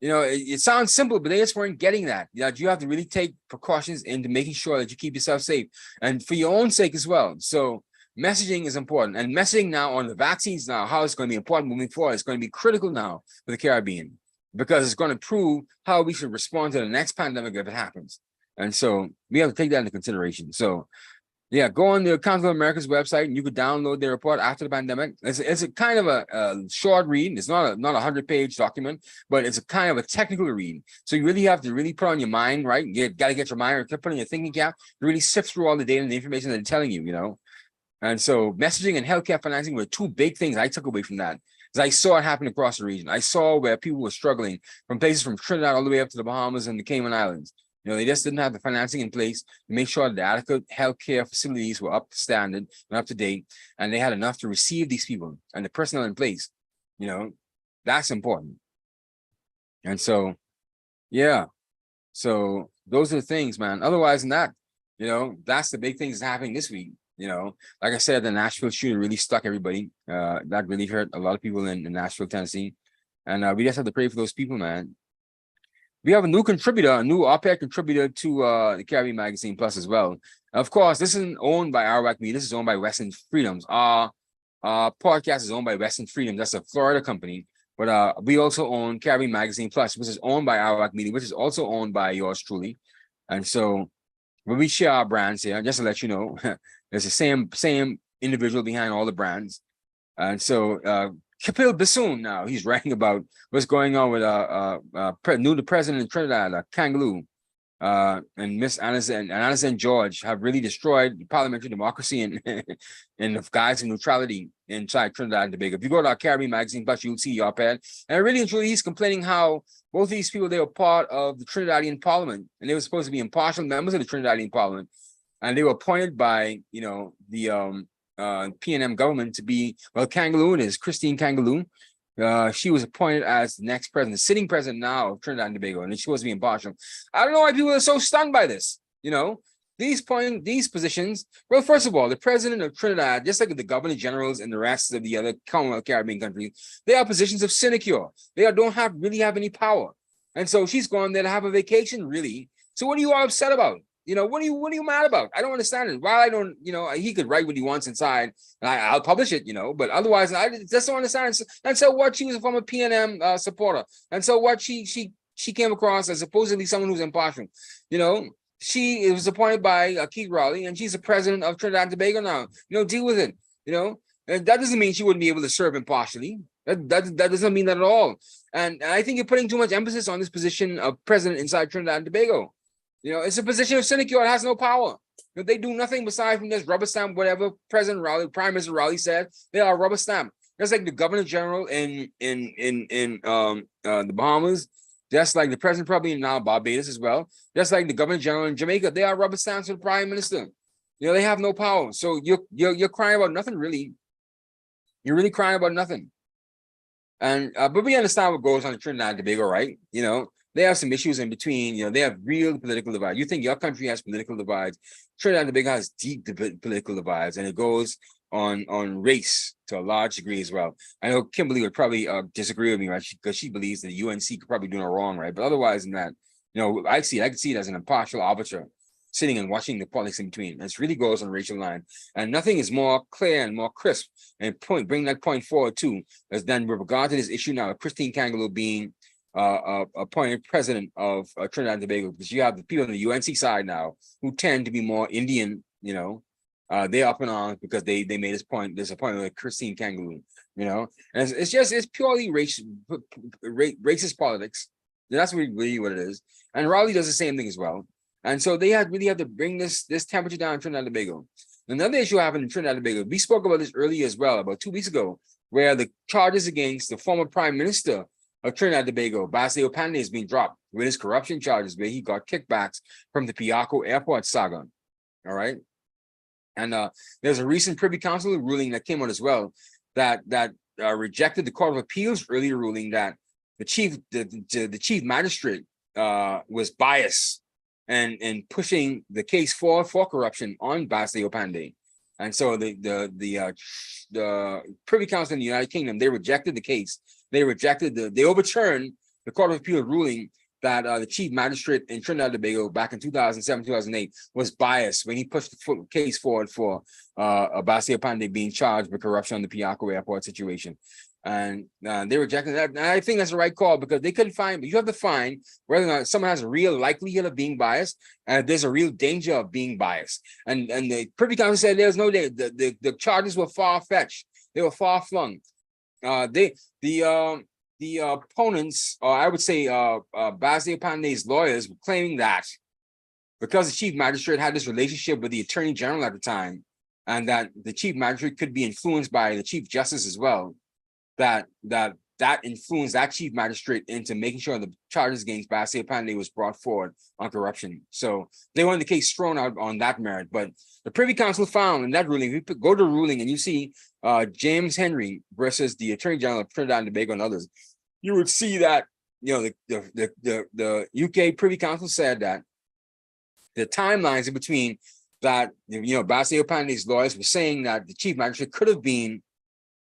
A: it sounds simple, but they just weren't getting that. You have to really take precautions into making sure that you keep yourself safe, and for your own sake as well. So messaging is important, and messaging now on the vaccines now, how it's going to be important moving forward. It's going to be critical now for the Caribbean, because it's going to prove how we should respond to the next pandemic if it happens. And so we have to take that into consideration. So yeah, go on the Council of America's website and you could download their report after the pandemic. It's a kind of a short read. It's not a 100-page document, but it's a kind of a technical read. So you really have to really put on your mind, right? You got to get your mind, or put on your thinking cap, to really sift through all the data and the information that they're telling you, And so messaging and healthcare financing were two big things I took away from that. Because I saw it happen across the region. I saw where people were struggling from places from Trinidad all the way up to the Bahamas and the Cayman Islands. They just didn't have the financing in place to make sure the adequate healthcare facilities were up to standard and up to date, and they had enough to receive these people and the personnel in place. That's important. And so, yeah. So those are the things, man. Otherwise than that, that's the big things happening this week. Like I said, the Nashville shooting really stuck everybody. That really hurt a lot of people in Nashville, Tennessee. And we just have to pray for those people, man. We have a new contributor, a new op-ed contributor to the Caribbean Magazine Plus as well. Of course, this isn't owned by Arawak Media. This is owned by Western Freedoms. Our podcast is owned by Western Freedoms. That's a Florida company. But we also own Caribbean Magazine Plus, which is owned by Arawak Media, which is also owned by yours truly. And so when we share our brands here, just to let you know, there's the same individual behind all the brands. And so Kapil Bassoon now, he's writing about what's going on with the president of Trinidad, Kangaloo, and Miss Anna George have really destroyed parliamentary democracy and in the guise of neutrality inside Trinidad and Tobago. If you go to our Caribbean Magazine Plus, you'll see the op-ed. And really and truly, he's complaining how both these people, they were part of the Trinidadian Parliament, and they were supposed to be impartial members of the Trinidadian Parliament, and they were appointed by the PNM government to be, Kangaloo is Christine Kangaloo. She was appointed as the next president, the sitting president now of Trinidad and Tobago, and she's supposed to be impartial. I don't know why people are so stunned by this. These positions. Well, first of all, the president of Trinidad, just like the governor generals and the rest of the other Commonwealth Caribbean countries, they are positions of sinecure. They don't really have any power, and so she's gone there to have a vacation, really. So what are you all upset about? What are you mad about? I don't understand it. While I don't, he could write what he wants inside, and I'll publish it, but otherwise, I just don't understand. And so what? She was a former PNM supporter, and so what? She came across as supposedly someone who's impartial. She was appointed by Keith Rowley, and she's the president of Trinidad and Tobago now. Deal with it. And that doesn't mean she wouldn't be able to serve impartially. That doesn't mean that at all. And I think you're putting too much emphasis on this position of president inside Trinidad and Tobago. It's a position of sinecure. It has no power. They do nothing besides from just rubber stamp whatever President Rowley, Prime Minister Rowley said. They are rubber stamp. That's like the Governor General in the Bahamas. just like the president probably now Barbados as well, just like the governor general in Jamaica, they are rubber stamps for the prime minister. They have no power. So you're crying about nothing, really. You're really crying about nothing. And but we understand what goes on in Trinidad and Tobago, right? They have some issues in between. They have real political divides. You think your country has political divides? Trinidad and Tobago has deep political divides, and it goes on race to a large degree as well. I know Kimberly would probably disagree with me, right? Because she believes that the UNC could probably do no wrong, right? But otherwise than that, I can see it as an impartial arbiter sitting and watching the politics in between. And it really goes on racial line. And nothing is more clear and more crisp and bring that point forward too, as then with regard to this issue now, Christine Kangaloo being appointed president of Trinidad and Tobago, because you have the people on the UNC side now who tend to be more Indian, they're up in arms because they made this appointment with Christine Kangaloo, and it's purely racist politics. That's really what it is. And Raleigh does the same thing as well. And so they really have to bring this temperature down in Trinidad and Tobago. Another issue happened in Trinidad and Tobago. We spoke about this earlier as well, about 2 weeks ago, where the charges against the former prime minister of Trinidad and Tobago, Basilio Pandey, is being dropped with his corruption charges, where he got kickbacks from the Piarco Airport saga. All right. And there's a recent Privy Council ruling that came out as well that rejected the Court of Appeals earlier ruling that the chief magistrate was biased and pushing the case forward for corruption on Basilio Pandey. And so the Privy Council in the United Kingdom, they rejected the case. They overturned the Court of Appeal ruling that the chief magistrate in Trinidad and Tobago back in 2007, 2008 was biased when he pushed the case forward for Basilio Pandey being charged with corruption on the Piarco Airport situation. And they rejected that. And I think that's the right call, because they couldn't find, but you have to find whether or not someone has a real likelihood of being biased and there's a real danger of being biased. And the Privy Council said there's no danger. The charges were far-fetched. They were far-flung. The opponents, or I would say Basilio Pandey's lawyers, were claiming that because the chief magistrate had this relationship with the attorney general at the time, and that the chief magistrate could be influenced by the chief justice as well, that influenced that chief magistrate into making sure the charges against Basilio Pandey was brought forward on corruption. So they wanted the case thrown out on that merit. But the Privy Council found in that ruling, if you go to the ruling and you see James Henry versus the Attorney General of Trinidad and Tobago and others, you would see that the UK Privy Council said that the timelines in between that Basilio Pandey's lawyers were saying that the chief magistrate could have been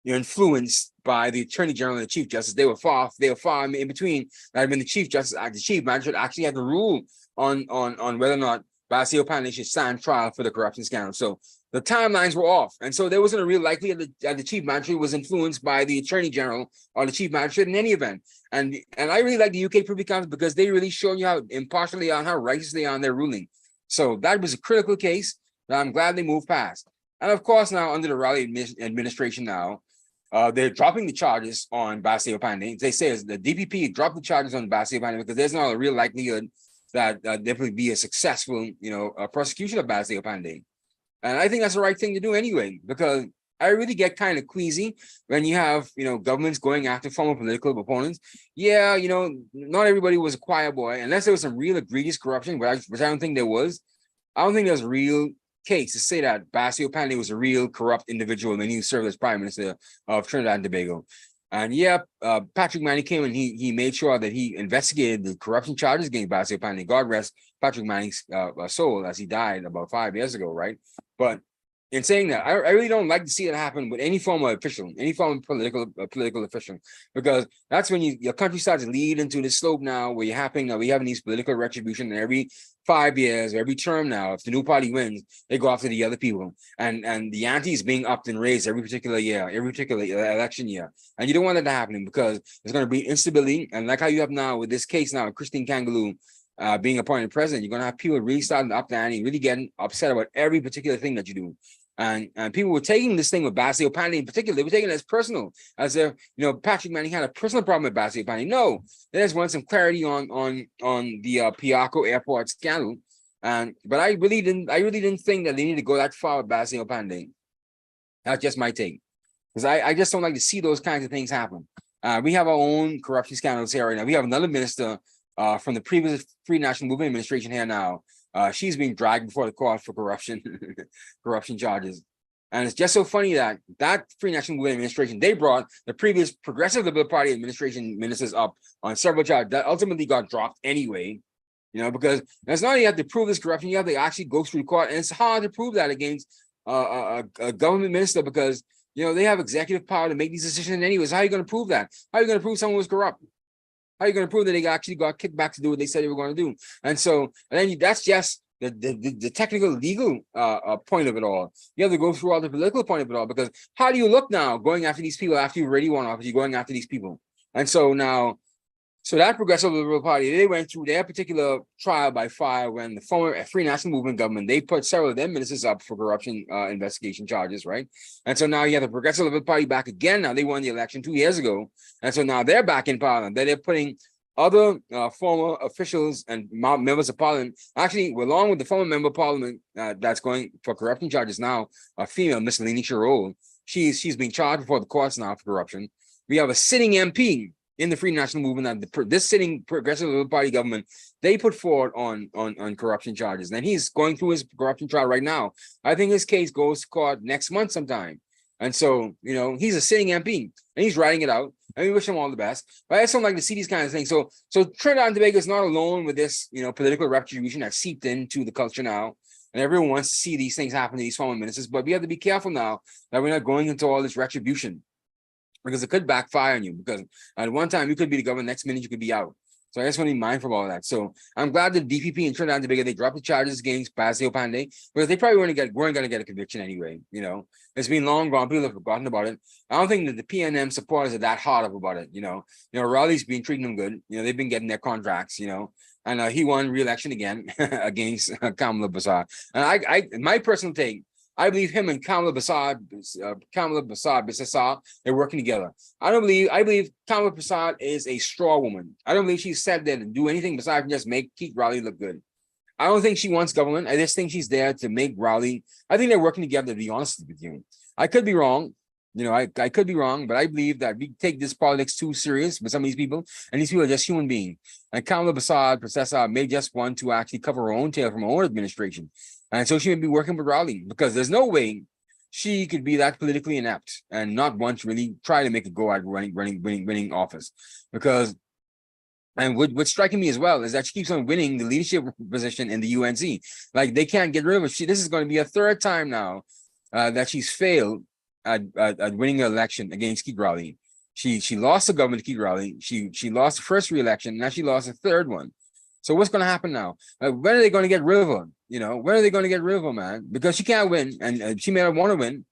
A: influenced by the Attorney General and the Chief Justice. They were far in between. That had been the Chief Justice, the Chief Magistrate actually had to rule on whether or not Basilio Pandey should stand trial for the corruption scandal. So the timelines were off, and so there wasn't a real likelihood that the Chief Magistrate was influenced by the Attorney General or the Chief Magistrate in any event. And I really like the UK Privy Council because they really show you how impartial they are and how righteous they are in their ruling. So that was a critical case that I'm glad they moved past. And of course, now under the Raleigh administration now, they're dropping the charges on Basilio Pandey. They say the DPP dropped the charges on Basilio Pandey because there's not a real likelihood that there would be a successful, prosecution of Basilio Pandey. And I think that's the right thing to do anyway, because I really get kind of queasy when you have, governments going after former political opponents. Yeah, not everybody was a choir boy, unless there was some real egregious corruption, which I don't think there was. I don't think there's a real case to say that Basilio Pandey was a real corrupt individual and he served as Prime Minister of Trinidad and Tobago. And yeah, Patrick Manning came and he made sure that he investigated the corruption charges against Basilio Pandey. God rest Patrick Manning's soul, as he died about 5 years ago, right? But in saying that, I really don't like to see it happen with any form of official, any form of political official, because that's when your country starts to lead into this slope now where we're having these political retribution every 5 years, every term now. If the new party wins, they go after the other people, and the ante is being upped and raised every particular year, every particular election year, and you don't want that to happen because there's going to be instability. And like how you have now with this case now, Christine Kangaloo being appointed president, you're going to have people really starting to up the ante, really getting upset about every particular thing that you do. And people were taking this thing with Basilio Pandey in particular, they were taking it as personal, as if Patrick Manning had a personal problem with Basilio Pandey. No, they just want some clarity on the Piarco Airport scandal. But I really didn't think that they need to go that far with Basilio Pandey. That's just my take, because I just don't like to see those kinds of things happen. We have our own corruption scandals here right now. We have another minister from the previous Free National Movement administration here now. She's being dragged before the court for corruption, corruption charges. And it's just so funny that Free National Movement administration, they brought the previous Progressive Liberal Party administration ministers up on several charges that ultimately got dropped anyway. Because it's not you have to prove this corruption, you have to actually go through court, and it's hard to prove that against a government minister because they have executive power to make these decisions anyways. How are you going to prove that? How are you going to prove someone was corrupt? How are you going to prove that they actually got kicked back to do what they said they were going to do? And then that's just the technical legal point of it all. You have to go through all the political point of it all, because how do you look now going after these people after you already won office? You're going after these people. And so now, that Progressive Liberal Party, they went through their particular trial by fire when the former Free National Movement government, they put several of their ministers up for corruption investigation charges, right? And so now you have the Progressive Liberal Party back again. Now they won the election 2 years ago. And so now they're back in parliament. They're putting other former officials and members of parliament, actually, along with the former member of parliament that's going for corruption charges now, a female, Miss Leni Chirol. She's being charged before the courts now for corruption. We have a sitting MP in the Free National Movement, that this sitting Progressive Liberal Party government, they put forward on corruption charges. And he's going through his corruption trial right now. I think his case goes to court next month sometime. And so, he's a sitting MP and he's writing it out. And we wish him all the best. But I just don't like to see these kinds of things. So Trinidad and Tobago is not alone with this, political retribution that seeped into the culture now. And everyone wants to see these things happen to these former ministers. But we have to be careful now that we're not going into all this retribution, because it could backfire on you, because at one time you could be the government, next minute you could be out. So I just want to be mindful of all that. So I'm glad that DPP and Trinidad and Tobago, they dropped the charges against Paseo Pandey, because they probably weren't going to get a conviction anyway. It's been long gone. People have forgotten about it. I don't think that the PNM supporters are that hard up about it. Raleigh's been treating them good. They've been getting their contracts. And he won re-election again against Kamala Basad. And my personal take, I believe him and Kamala Basad, they're working together. I believe Kamala Basad is a straw woman. I don't believe she's set there to do anything besides from just make Keith Raleigh look good. I don't think she wants government. I just think she's there to make Raleigh. I think they're working together, to be honest with you. I could be wrong. I could be wrong, but I believe that we take this politics too serious with some of these people, and these people are just human beings. And Kamala Basad, Professor, may just want to actually cover her own tail from her own administration. And so she may be working with Raleigh, because there's no way she could be that politically inept and not want to really try to make a go at winning office. And what's striking me as well is that she keeps on winning the leadership position in the UNC. Like, they can't get rid of her. This is going to be a third time now that she's failed at winning an election against Keith Raleigh. She lost the government to Keith Raleigh. She lost the first re-election. Now she lost the third one. So what's going to happen now? When are they going to get rid of her? When are they going to get rid of her, man? Because she can't win, and she may not want to win.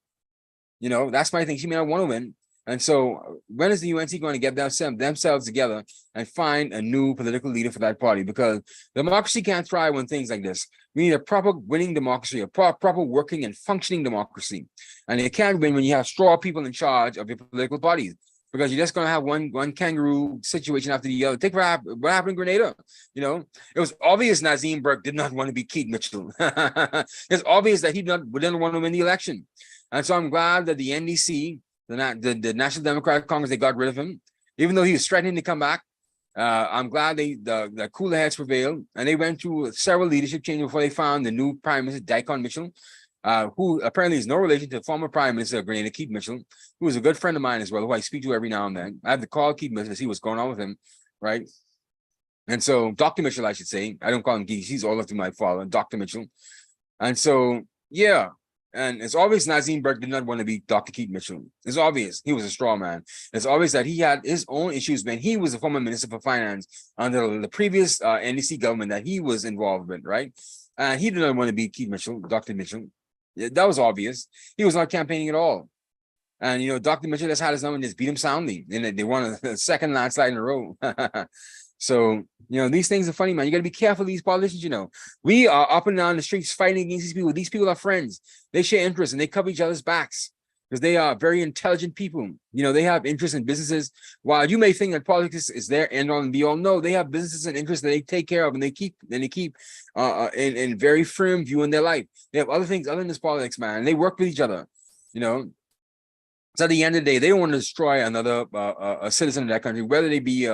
A: That's my thing. She may not want to win. And so when is the UNC going to get themselves together and find a new political leader for that party? Because democracy can't thrive on things like this. We need a proper winning democracy, a proper working and functioning democracy. And it can't win when you have straw people in charge of your political parties, because you're just going to have one kangaroo situation after the other. Take what happened in Grenada. It was obvious Nazim Burke did not want to be Keith Mitchell. It's obvious that he didn't want to win the election. And so I'm glad that the NDC, the National Democratic Congress, they got rid of him, even though he was threatening to come back. I'm glad the cooler heads prevailed, and they went through several leadership changes before they found the new Prime Minister, Daikon Mitchell, who apparently is no relation to the former Prime Minister of Grenada, Keith Mitchell, who is a good friend of mine as well, who I speak to every now and then. I have to call Keith Mitchell to see what's going on with him, right? And so Dr. Mitchell, I should say. I don't call him Keith. He's older than my father, Dr. Mitchell. And so, yeah. And it's obvious Nazim Burke did not want to be Dr. Keith Mitchell. It's obvious he was a straw man. It's obvious that he had his own issues when he was the former Minister for Finance under the previous NDC government that he was involved with, right? And he did not want to be Keith Mitchell, Dr. Mitchell. That was obvious. He was not campaigning at all. And, Dr. Mitchell just had his number and just beat him soundly. And they won a second landslide in a row. So, these things are funny, man. You got to be careful of these politicians, We are up and down the streets fighting against these people. These people are friends. They share interests and they cover each other's backs because they are very intelligent people. They have interests in businesses. While you may think that politics is their end all and be all, no, they have businesses and interests that they take care of, and they keep in very firm view in their life. They have other things other than this politics, man. And they work with each other, So at the end of the day, they don't want to destroy another a citizen of that country, whether they be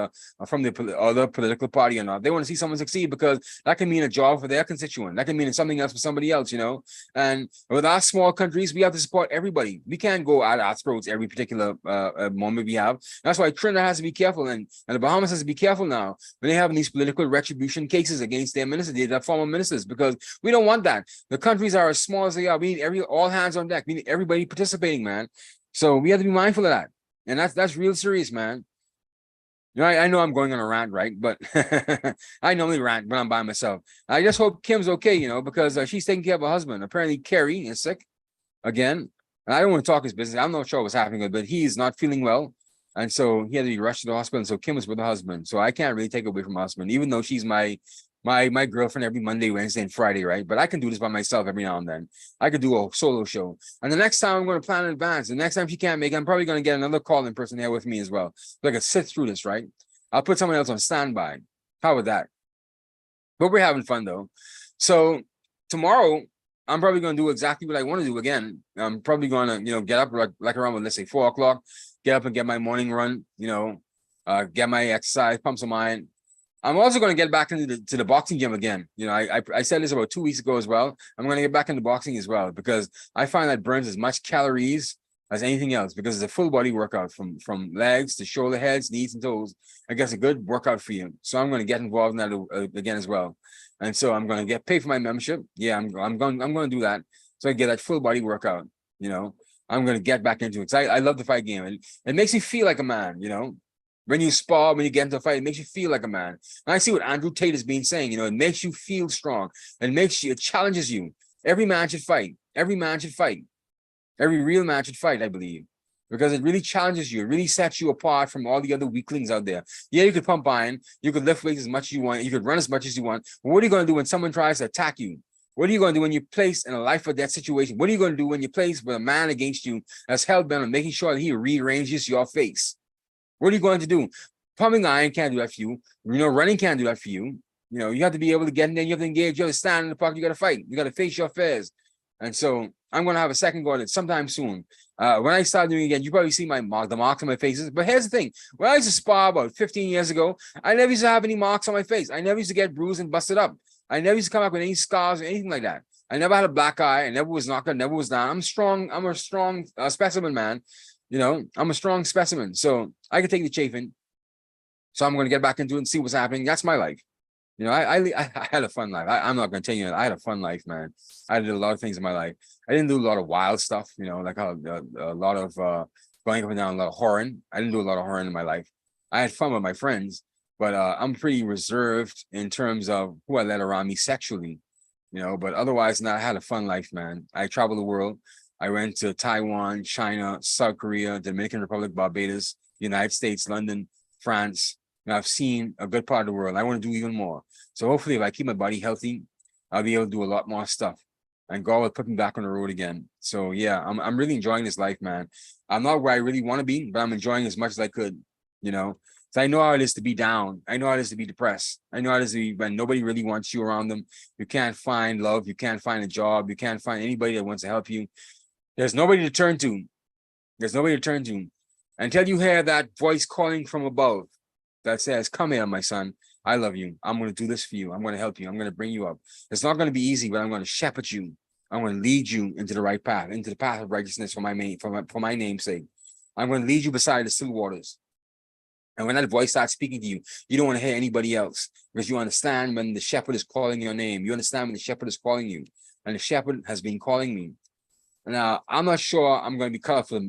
A: from the other political party or not. They want to see someone succeed because that can mean a job for their constituent. That can mean something else for somebody else, you know. And with our small countries, we have to support everybody. We can't go at our throats every particular moment we have. That's why Trinidad has to be careful, and the Bahamas has to be careful now when they have these political retribution cases against their ministers, their former ministers, because we don't want that. The countries are as small as they are. We need all hands on deck. We need everybody participating, man. So we have to be mindful of that. And that's real serious, man. You know, I know I'm going on a rant, right? But I normally rant when I'm by myself. I just hope Kim's okay, you know, because she's taking care of her husband. Apparently, Kerry is sick again. And I don't want to talk his business. I'm not sure what's happening, but he's not feeling well. And so he had to be rushed to the hospital. And so Kim was with her husband. So I can't really take away from her husband, even though she's my girlfriend every Monday, Wednesday, and Friday, right? But I can do this by myself every now and then. I could do a solo show. And the next time I'm going to plan in advance. The next time she can't make it, I'm probably going to get another call-in person here with me as well. So I can sit through this, right? I'll put someone else on standby. How about that? But we're having fun though. So tomorrow, I'm probably going to do exactly what I want to do again. I'm probably going to, you know, get up like around, let's say 4 o'clock, get up and get my morning run, you know, get my exercise, pump some iron. I'm also going to get back into the boxing gym again. You know, I said this about 2 weeks ago as well. I'm going to get back into boxing as well because I find that burns as much calories as anything else because it's a full body workout from legs to shoulder, heads, knees, and toes. I guess a good workout for you. So I'm going to get involved in that again as well. And so I'm going to get paid for my membership. Yeah, I'm going to do that so I get that full body workout. You know, I'm going to get back into it. I love the fight game. It makes me feel like a man. You know. When you spar, when you get into a fight, it makes you feel like a man. And I see what Andrew Tate has been saying. You know, it makes you feel strong. It challenges you. Every man should fight. Every man should fight. Every real man should fight, I believe. Because it really challenges you. It really sets you apart from all the other weaklings out there. Yeah, you could pump iron. You could lift weights as much as you want. You could run as much as you want. But what are you going to do when someone tries to attack you? What are you going to do when you're placed in a life or death situation? What are you going to do when you're placed with a man against you that's hell-bent on making sure that he rearranges your face? What are you going to do? Pumping iron can't do that for you. You know, running can't do that for you. You know, you have to be able to get in there. You have to engage. You have to stand in the park. You got to fight. You got to face your fears. And so I'm going to have a second go at it sometime soon. When I start doing it again, you probably see the marks on my faces. But here's the thing. When I used to spar about 15 years ago, I never used to have any marks on my face. I never used to get bruised and busted up. I never used to come up with any scars or anything like that. I never had a black eye. I never was knocked out, never was down. I'm strong. I'm a strong specimen, man. You know, I'm a strong specimen, so I can take the chafing. So I'm going to get back into it and see what's happening. That's my life. You know, I had a fun life. I'm not going to tell you, I had a fun life, man. I did a lot of things in my life. I didn't do a lot of wild stuff, you know, like a lot of going up and down, a lot of whoring. I didn't do a lot of whoring in my life. I had fun with my friends, but I'm pretty reserved in terms of who I let around me sexually, you know, but otherwise, I had a fun life, man. I traveled the world. I went to Taiwan, China, South Korea, Dominican Republic, Barbados, United States, London, France. And I've seen a good part of the world. I want to do even more. So hopefully if I keep my body healthy, I'll be able to do a lot more stuff. And God will put me back on the road again. So yeah, I'm really enjoying this life, man. I'm not where I really want to be, but I'm enjoying as much as I could, you know. So I know how it is to be down. I know how it is to be depressed. I know how it is to be when nobody really wants you around them. You can't find love. You can't find a job. You can't find anybody that wants to help you. There's nobody to turn to. There's nobody to turn to. Until you hear that voice calling from above that says, come here, my son. I love you. I'm going to do this for you. I'm going to help you. I'm going to bring you up. It's not going to be easy, but I'm going to shepherd you. I'm going to lead you into the right path, into the path of righteousness for my name's sake. I'm going to lead you beside the still waters. And when that voice starts speaking to you, you don't want to hear anybody else because you understand when the shepherd is calling your name. You understand when the shepherd is calling you. And the shepherd has been calling me. Now, I'm not sure I'm going to be cut off for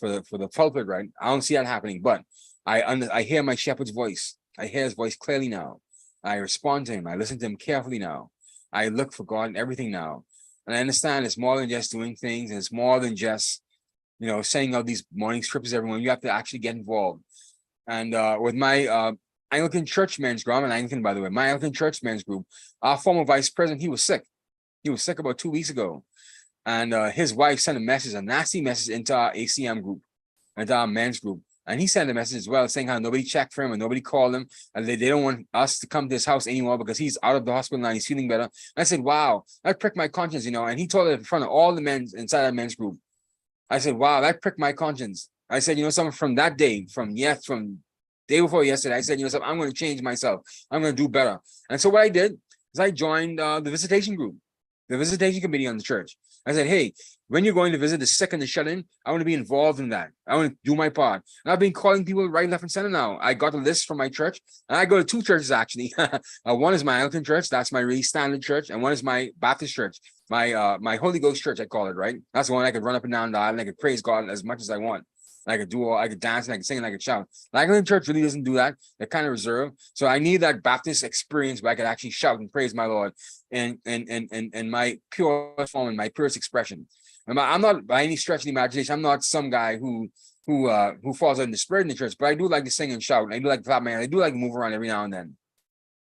A: the pulpit, right? I don't see that happening, but I hear my shepherd's voice. I hear his voice clearly now. I respond to him. I listen to him carefully now. I look for God in everything now. And I understand it's more than just doing things. And it's more than just, you know, saying out these morning scriptures, everyone. You have to actually get involved. And with my Anglican church men's group, I'm an Anglican, by the way, my Anglican church men's group, our former vice president, he was sick. He was sick about 2 weeks ago. And his wife sent a nasty message into our ACM group, into our men's group. And he sent a message as well saying how nobody checked for him and nobody called him. And they don't want us to come to his house anymore because he's out of the hospital now and he's feeling better. And I said, wow, that pricked my conscience, you know. And he told it in front of all the men inside our men's group. I said, wow, that pricked my conscience. I said, something from that day, from day before yesterday, I said, something, I'm going to change myself. I'm going to do better. And so what I did is I joined the visitation group, the visitation committee on the church. I said, hey, when you're going to visit the sick and the shut-in, I want to be involved in that. I want to do my part. And I've been calling people right, left, and center now. I got a list from my church, and I go to two churches, actually. One is my Anglican church. That's my really standard church. And one is my Baptist church, my Holy Ghost church, I call it, right? That's the one I could run up and down the aisle, and I could praise God as much as I want. I could dance, and I could sing, and I could shout. The Anglican church really doesn't do that. They're kind of reserved. So I need that Baptist experience where I could actually shout and praise my Lord in my pure form and my purest expression. I'm not by any stretch of the imagination. I'm not some guy who falls in the spirit in the church, but I do like to sing and shout. And I do like to clap my hands. I do like to move around every now and then.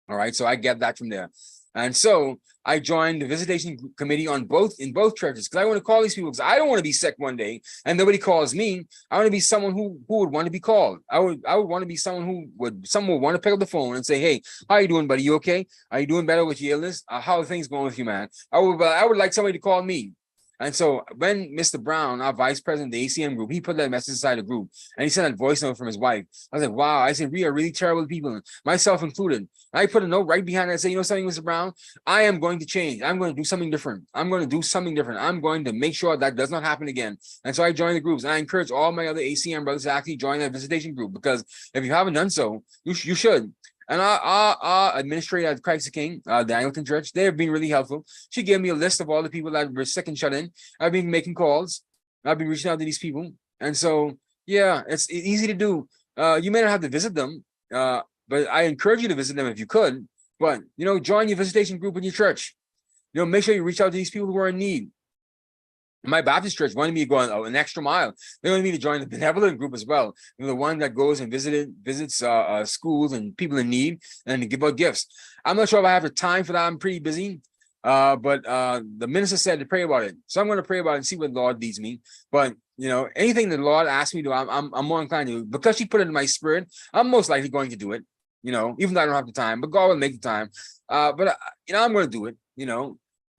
A: All right, so I get that from there. And so I joined the visitation committee in both churches, because I want to call these people, because I don't want to be sick one day and nobody calls me. I want to be someone who would want to be called. I would want to be someone someone would want to pick up the phone and say, hey, how you doing, buddy? You okay? Are you doing better with your illness? How are things going with you, man? I would like somebody to call me. And so when Mr. Brown, our vice president of the ACM group, he put that message inside the group and he sent a voice note from his wife. I was like, wow. I said, we are really terrible people, myself included. I put a note right behind it and say, something, Mr. Brown, I am going to change. I'm going to do something different. I'm going to do something different. I'm going to make sure that does not happen again. And so I joined the groups, and I encourage all my other ACM brothers to actually join that visitation group, because if you haven't done so, you should. And our administrator at Christ the King, the Anglican Church, they have been really helpful. She gave me a list of all the people that were sick and shut in. I've been making calls. I've been reaching out to these people. And so, yeah, it's easy to do. You may not have to visit them, but I encourage you to visit them if you could. But, join your visitation group in your church. Make sure you reach out to these people who are in need. My Baptist church wanted me to go an extra mile. They wanted me to join the benevolent group as well. The one that goes and visits schools and people in need, and to give out gifts. I'm not sure if I have the time for that. I'm pretty busy. But the minister said to pray about it. So I'm going to pray about it and see what the Lord leads me. But, anything that the Lord asks me to do, I'm more inclined to do. Because she put it in my spirit, I'm most likely going to do it, even though I don't have the time. But God will make the time. But I'm going to do it,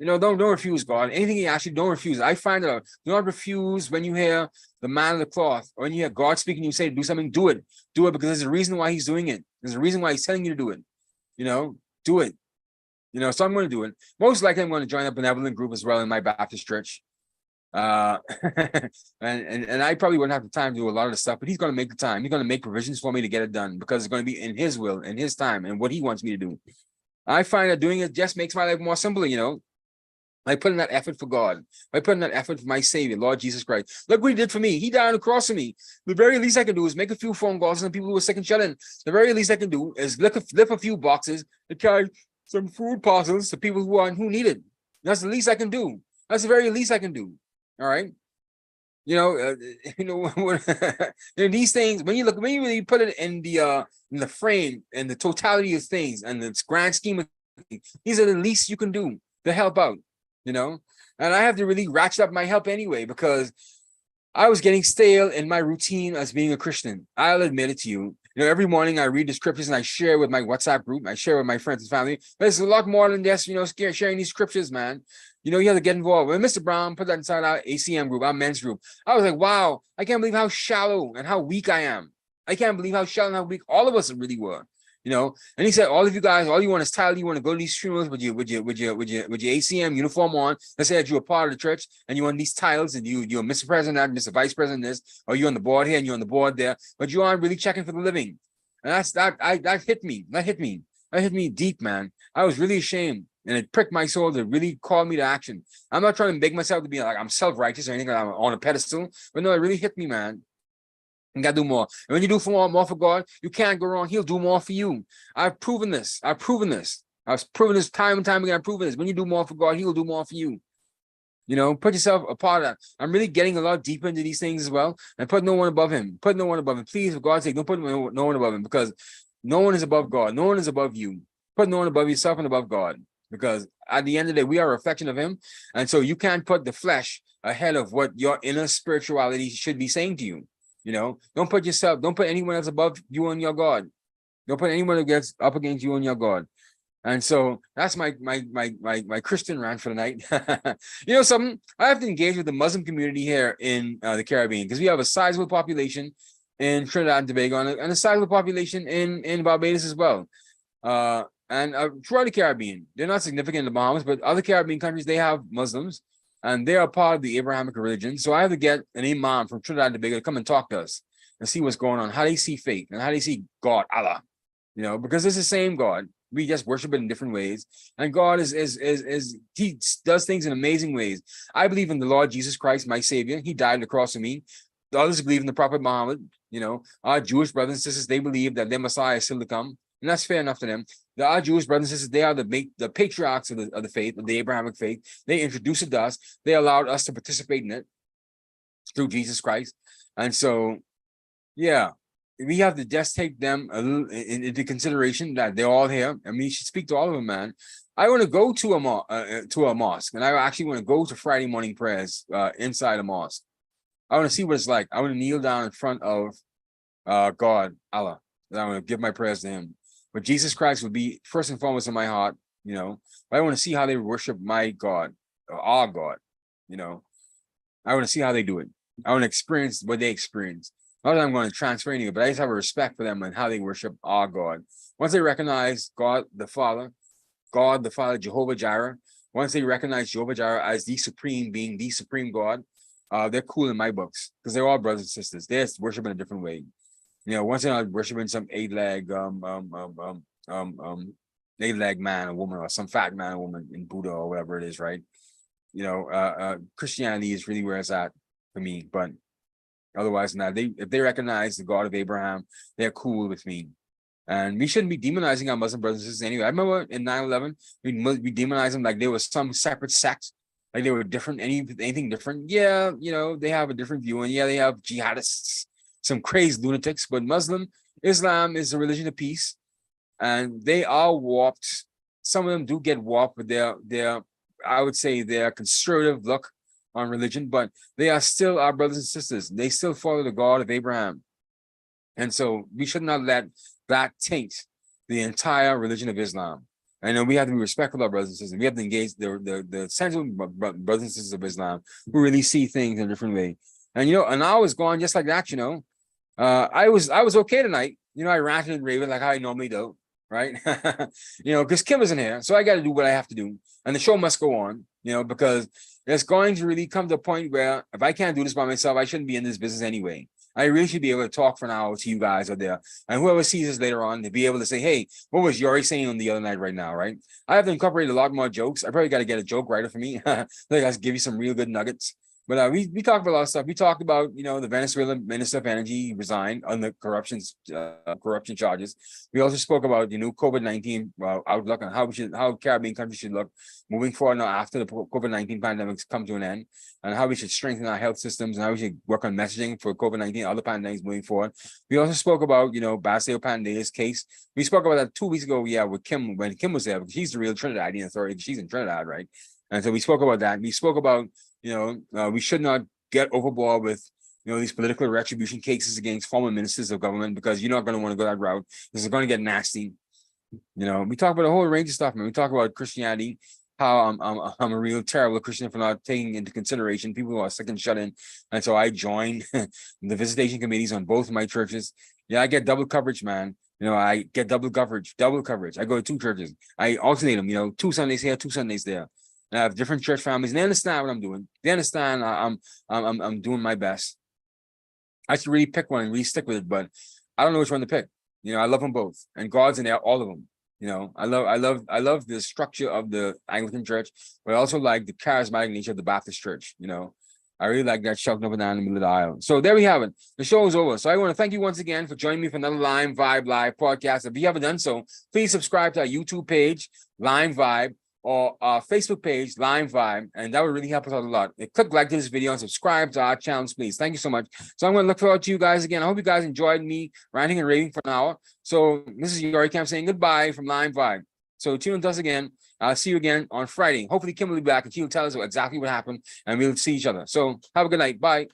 A: don't refuse God. Anything he asks you, don't refuse. I find that do not refuse when you hear the man of the cloth, or when you hear God speaking, you say to do something, do it. Do it, because there's a reason why he's doing it. There's a reason why he's telling you to do it. Do it. So I'm going to do it. Most likely I'm going to join a benevolent group as well in my Baptist church. And I probably wouldn't have the time to do a lot of the stuff, but he's going to make the time. He's going to make provisions for me to get it done, because it's going to be in his will, in his time, and what he wants me to do. I find that doing it just makes my life more simple, I put in that effort for God. I put in that effort for my Savior, Lord Jesus Christ. Look what he did for me. He died on the cross for me. The very least I can do is make a few phone calls to some people who are sick and shut in. The very least I can do is lift a few boxes to carry some food parcels to people who need it. That's the least I can do. That's the very least I can do. All right. These things, when you really put it in the frame and the totality of things and the grand scheme of things, these are the least you can do to help out. And I have to really ratchet up my help anyway, because I was getting stale in my routine as being a Christian. I'll admit it to you. Every morning I read the scriptures and I share with my WhatsApp group. I share with my friends and family. But it's a lot more than just, sharing these scriptures, man. You have to get involved. When Mr. Brown put that inside our ACM group, our men's group, I was like, wow, I can't believe how shallow and how weak I am. I can't believe how shallow and how weak all of us really were. And he said, all of you guys, all you want is title. You want to go to these funerals with your ACM uniform on. Let's say that you're a part of the church and you want these titles, and you're Mr. President, Mr. Vice President, this, or you're on the board here and you're on the board there, but you aren't really checking for the living. And that hit me. That hit me deep, man. I was really ashamed, and it pricked my soul to really call me to action. I'm not trying to make myself to be like I'm self-righteous or anything, like I'm on a pedestal, but no, it really hit me, man. You gotta do more. And when you do more for God, you can't go wrong. He'll do more for you. I've proven this. I've proven this time and time again. I've proven this. When you do more for God, he'll do more for you. Put yourself a part of that. I'm really getting a lot deeper into these things as well. And put no one above him. Put no one above him. Please, for God's sake, don't put no one above him, because no one is above God. No one is above you. Put no one above yourself and above God, because at the end of the day, we are a reflection of him. And so you can't put the flesh ahead of what your inner spirituality should be saying to you. Don't put anyone else above you and your God. Don't put anyone up against you and your God. And so that's my Christian rant for the night. You know something? I have to engage with the Muslim community here in the Caribbean because we have a sizable population in Trinidad and Tobago and a sizable population in Barbados as well. And throughout the Caribbean, they're not significant in the Bahamas, but other Caribbean countries, they have Muslims and they are part of the Abrahamic religion. So I have to get an imam from Trinidad and Tobago to come and talk to us and see what's going on, how they see faith and how they see God, Allah, because it's the same God. We just worship it in different ways. And God is he does things in amazing ways. I believe in the Lord Jesus Christ, my savior. He died on the cross for me. The others believe in the Prophet Muhammad. Our Jewish brothers and sisters, they believe that their Messiah is still to come. And that's fair enough to them. Our Jewish brothers and sisters, they are the patriarchs of the faith, of the Abrahamic faith. They introduced it to us. They allowed us to participate in it through Jesus Christ. And so, yeah, we have to just take them a little into consideration that they're all here. I mean, you should speak to all of them, man. I want to go to a mosque, and I actually want to go to Friday morning prayers inside a mosque. I want to see what it's like. I want to kneel down in front of God, Allah, and I want to give my prayers to Him. But Jesus Christ would be first and foremost in my heart, But I want to see how they worship my God, or our God, I want to see how they do it. I want to experience what they experience. Not that I'm going to transfer anything, but I just have a respect for them and how they worship our God. Once they recognize God the Father, Jehovah Jireh, once they recognize Jehovah Jireh as the supreme being, the supreme God, they're cool in my books because they're all brothers and sisters. They just worship in a different way. Once they're not worshiping some eight-leg man or woman or some fat man or woman in Buddha or whatever it is, right? Christianity is really where it's at for me, but otherwise, not. If they recognize the God of Abraham, they're cool with me. And we shouldn't be demonizing our Muslim brothers and sisters anyway. I remember in 9/11, we demonized them like they were some separate sect, like they were different, anything different. Yeah, they have a different view, and yeah, they have jihadists, some crazy lunatics, but Islam is a religion of peace, and they are warped. Some of them do get warped with their I would say their conservative look on religion, but they are still our brothers and sisters. They still follow the God of Abraham. And so we should not let that taint the entire religion of Islam. I know we have to be respectful of our brothers and sisters. We have to engage the central brothers and sisters of Islam who really see things in a different way. And and I was going just like that, I was okay tonight. I ranted and raved like how I normally do, right? Because Kim isn't here. So I got to do what I have to do. And the show must go on, because it's going to really come to a point where if I can't do this by myself, I shouldn't be in this business anyway. I really should be able to talk for an hour to you guys out there. And whoever sees this later on, to be able to say, hey, what was Yori saying on the other night right now, right? I have to incorporate a lot more jokes. I probably got to get a joke writer for me. Like I give you some real good nuggets. But we talked about a lot of stuff. We talked about, the Venezuelan Minister of Energy resigned on the corruption charges. We also spoke about, COVID-19 outlook and how Caribbean countries should look moving forward now after the COVID-19 pandemics come to an end, and how we should strengthen our health systems and how we should work on messaging for COVID-19, other pandemics moving forward. We also spoke about, Basil Pandea's case. We spoke about that 2 weeks ago, with Kim, when Kim was there, because she's the real Trinidadian authority. She's in Trinidad, right? And so we spoke about that. We spoke about, we should not get overboard with, these political retribution cases against former ministers of government, because you're not going to want to go that route. This is going to get nasty. We talk about a whole range of stuff, man. We talk about Christianity, how I'm a real terrible Christian for not taking into consideration people who are sick and shut in. And so I joined the visitation committees on both of my churches. Yeah, I get double coverage, man. I get double coverage. I go to 2 churches. I alternate them, 2 Sundays here, 2 Sundays there. I have different church families, and they understand what I'm doing. They understand I'm doing my best. I should really pick one and really stick with it, but I don't know which one to pick. I love them both, and God's in there, all of them. I love the structure of the Anglican Church, but I also like the charismatic nature of the Baptist Church. I really like that shouting up and down in the middle of the aisle. So there we have it. The show is over. So I want to thank you once again for joining me for another LimeVibe Live podcast. If you haven't done so, please subscribe to our YouTube page, LimeVibe, or our Facebook page, LimeVibe, and that would really help us out a lot. Click like this video and subscribe to our channels, please. Thank you so much. So I'm going to look forward to you guys again. I hope you guys enjoyed me ranting and raving for an hour. So this is Yori Camp saying goodbye from LimeVibe. So tune in to us again. I'll see you again on Friday. Hopefully Kim will be back and she will tell us exactly what happened, and we'll see each other. So have a good night. Bye.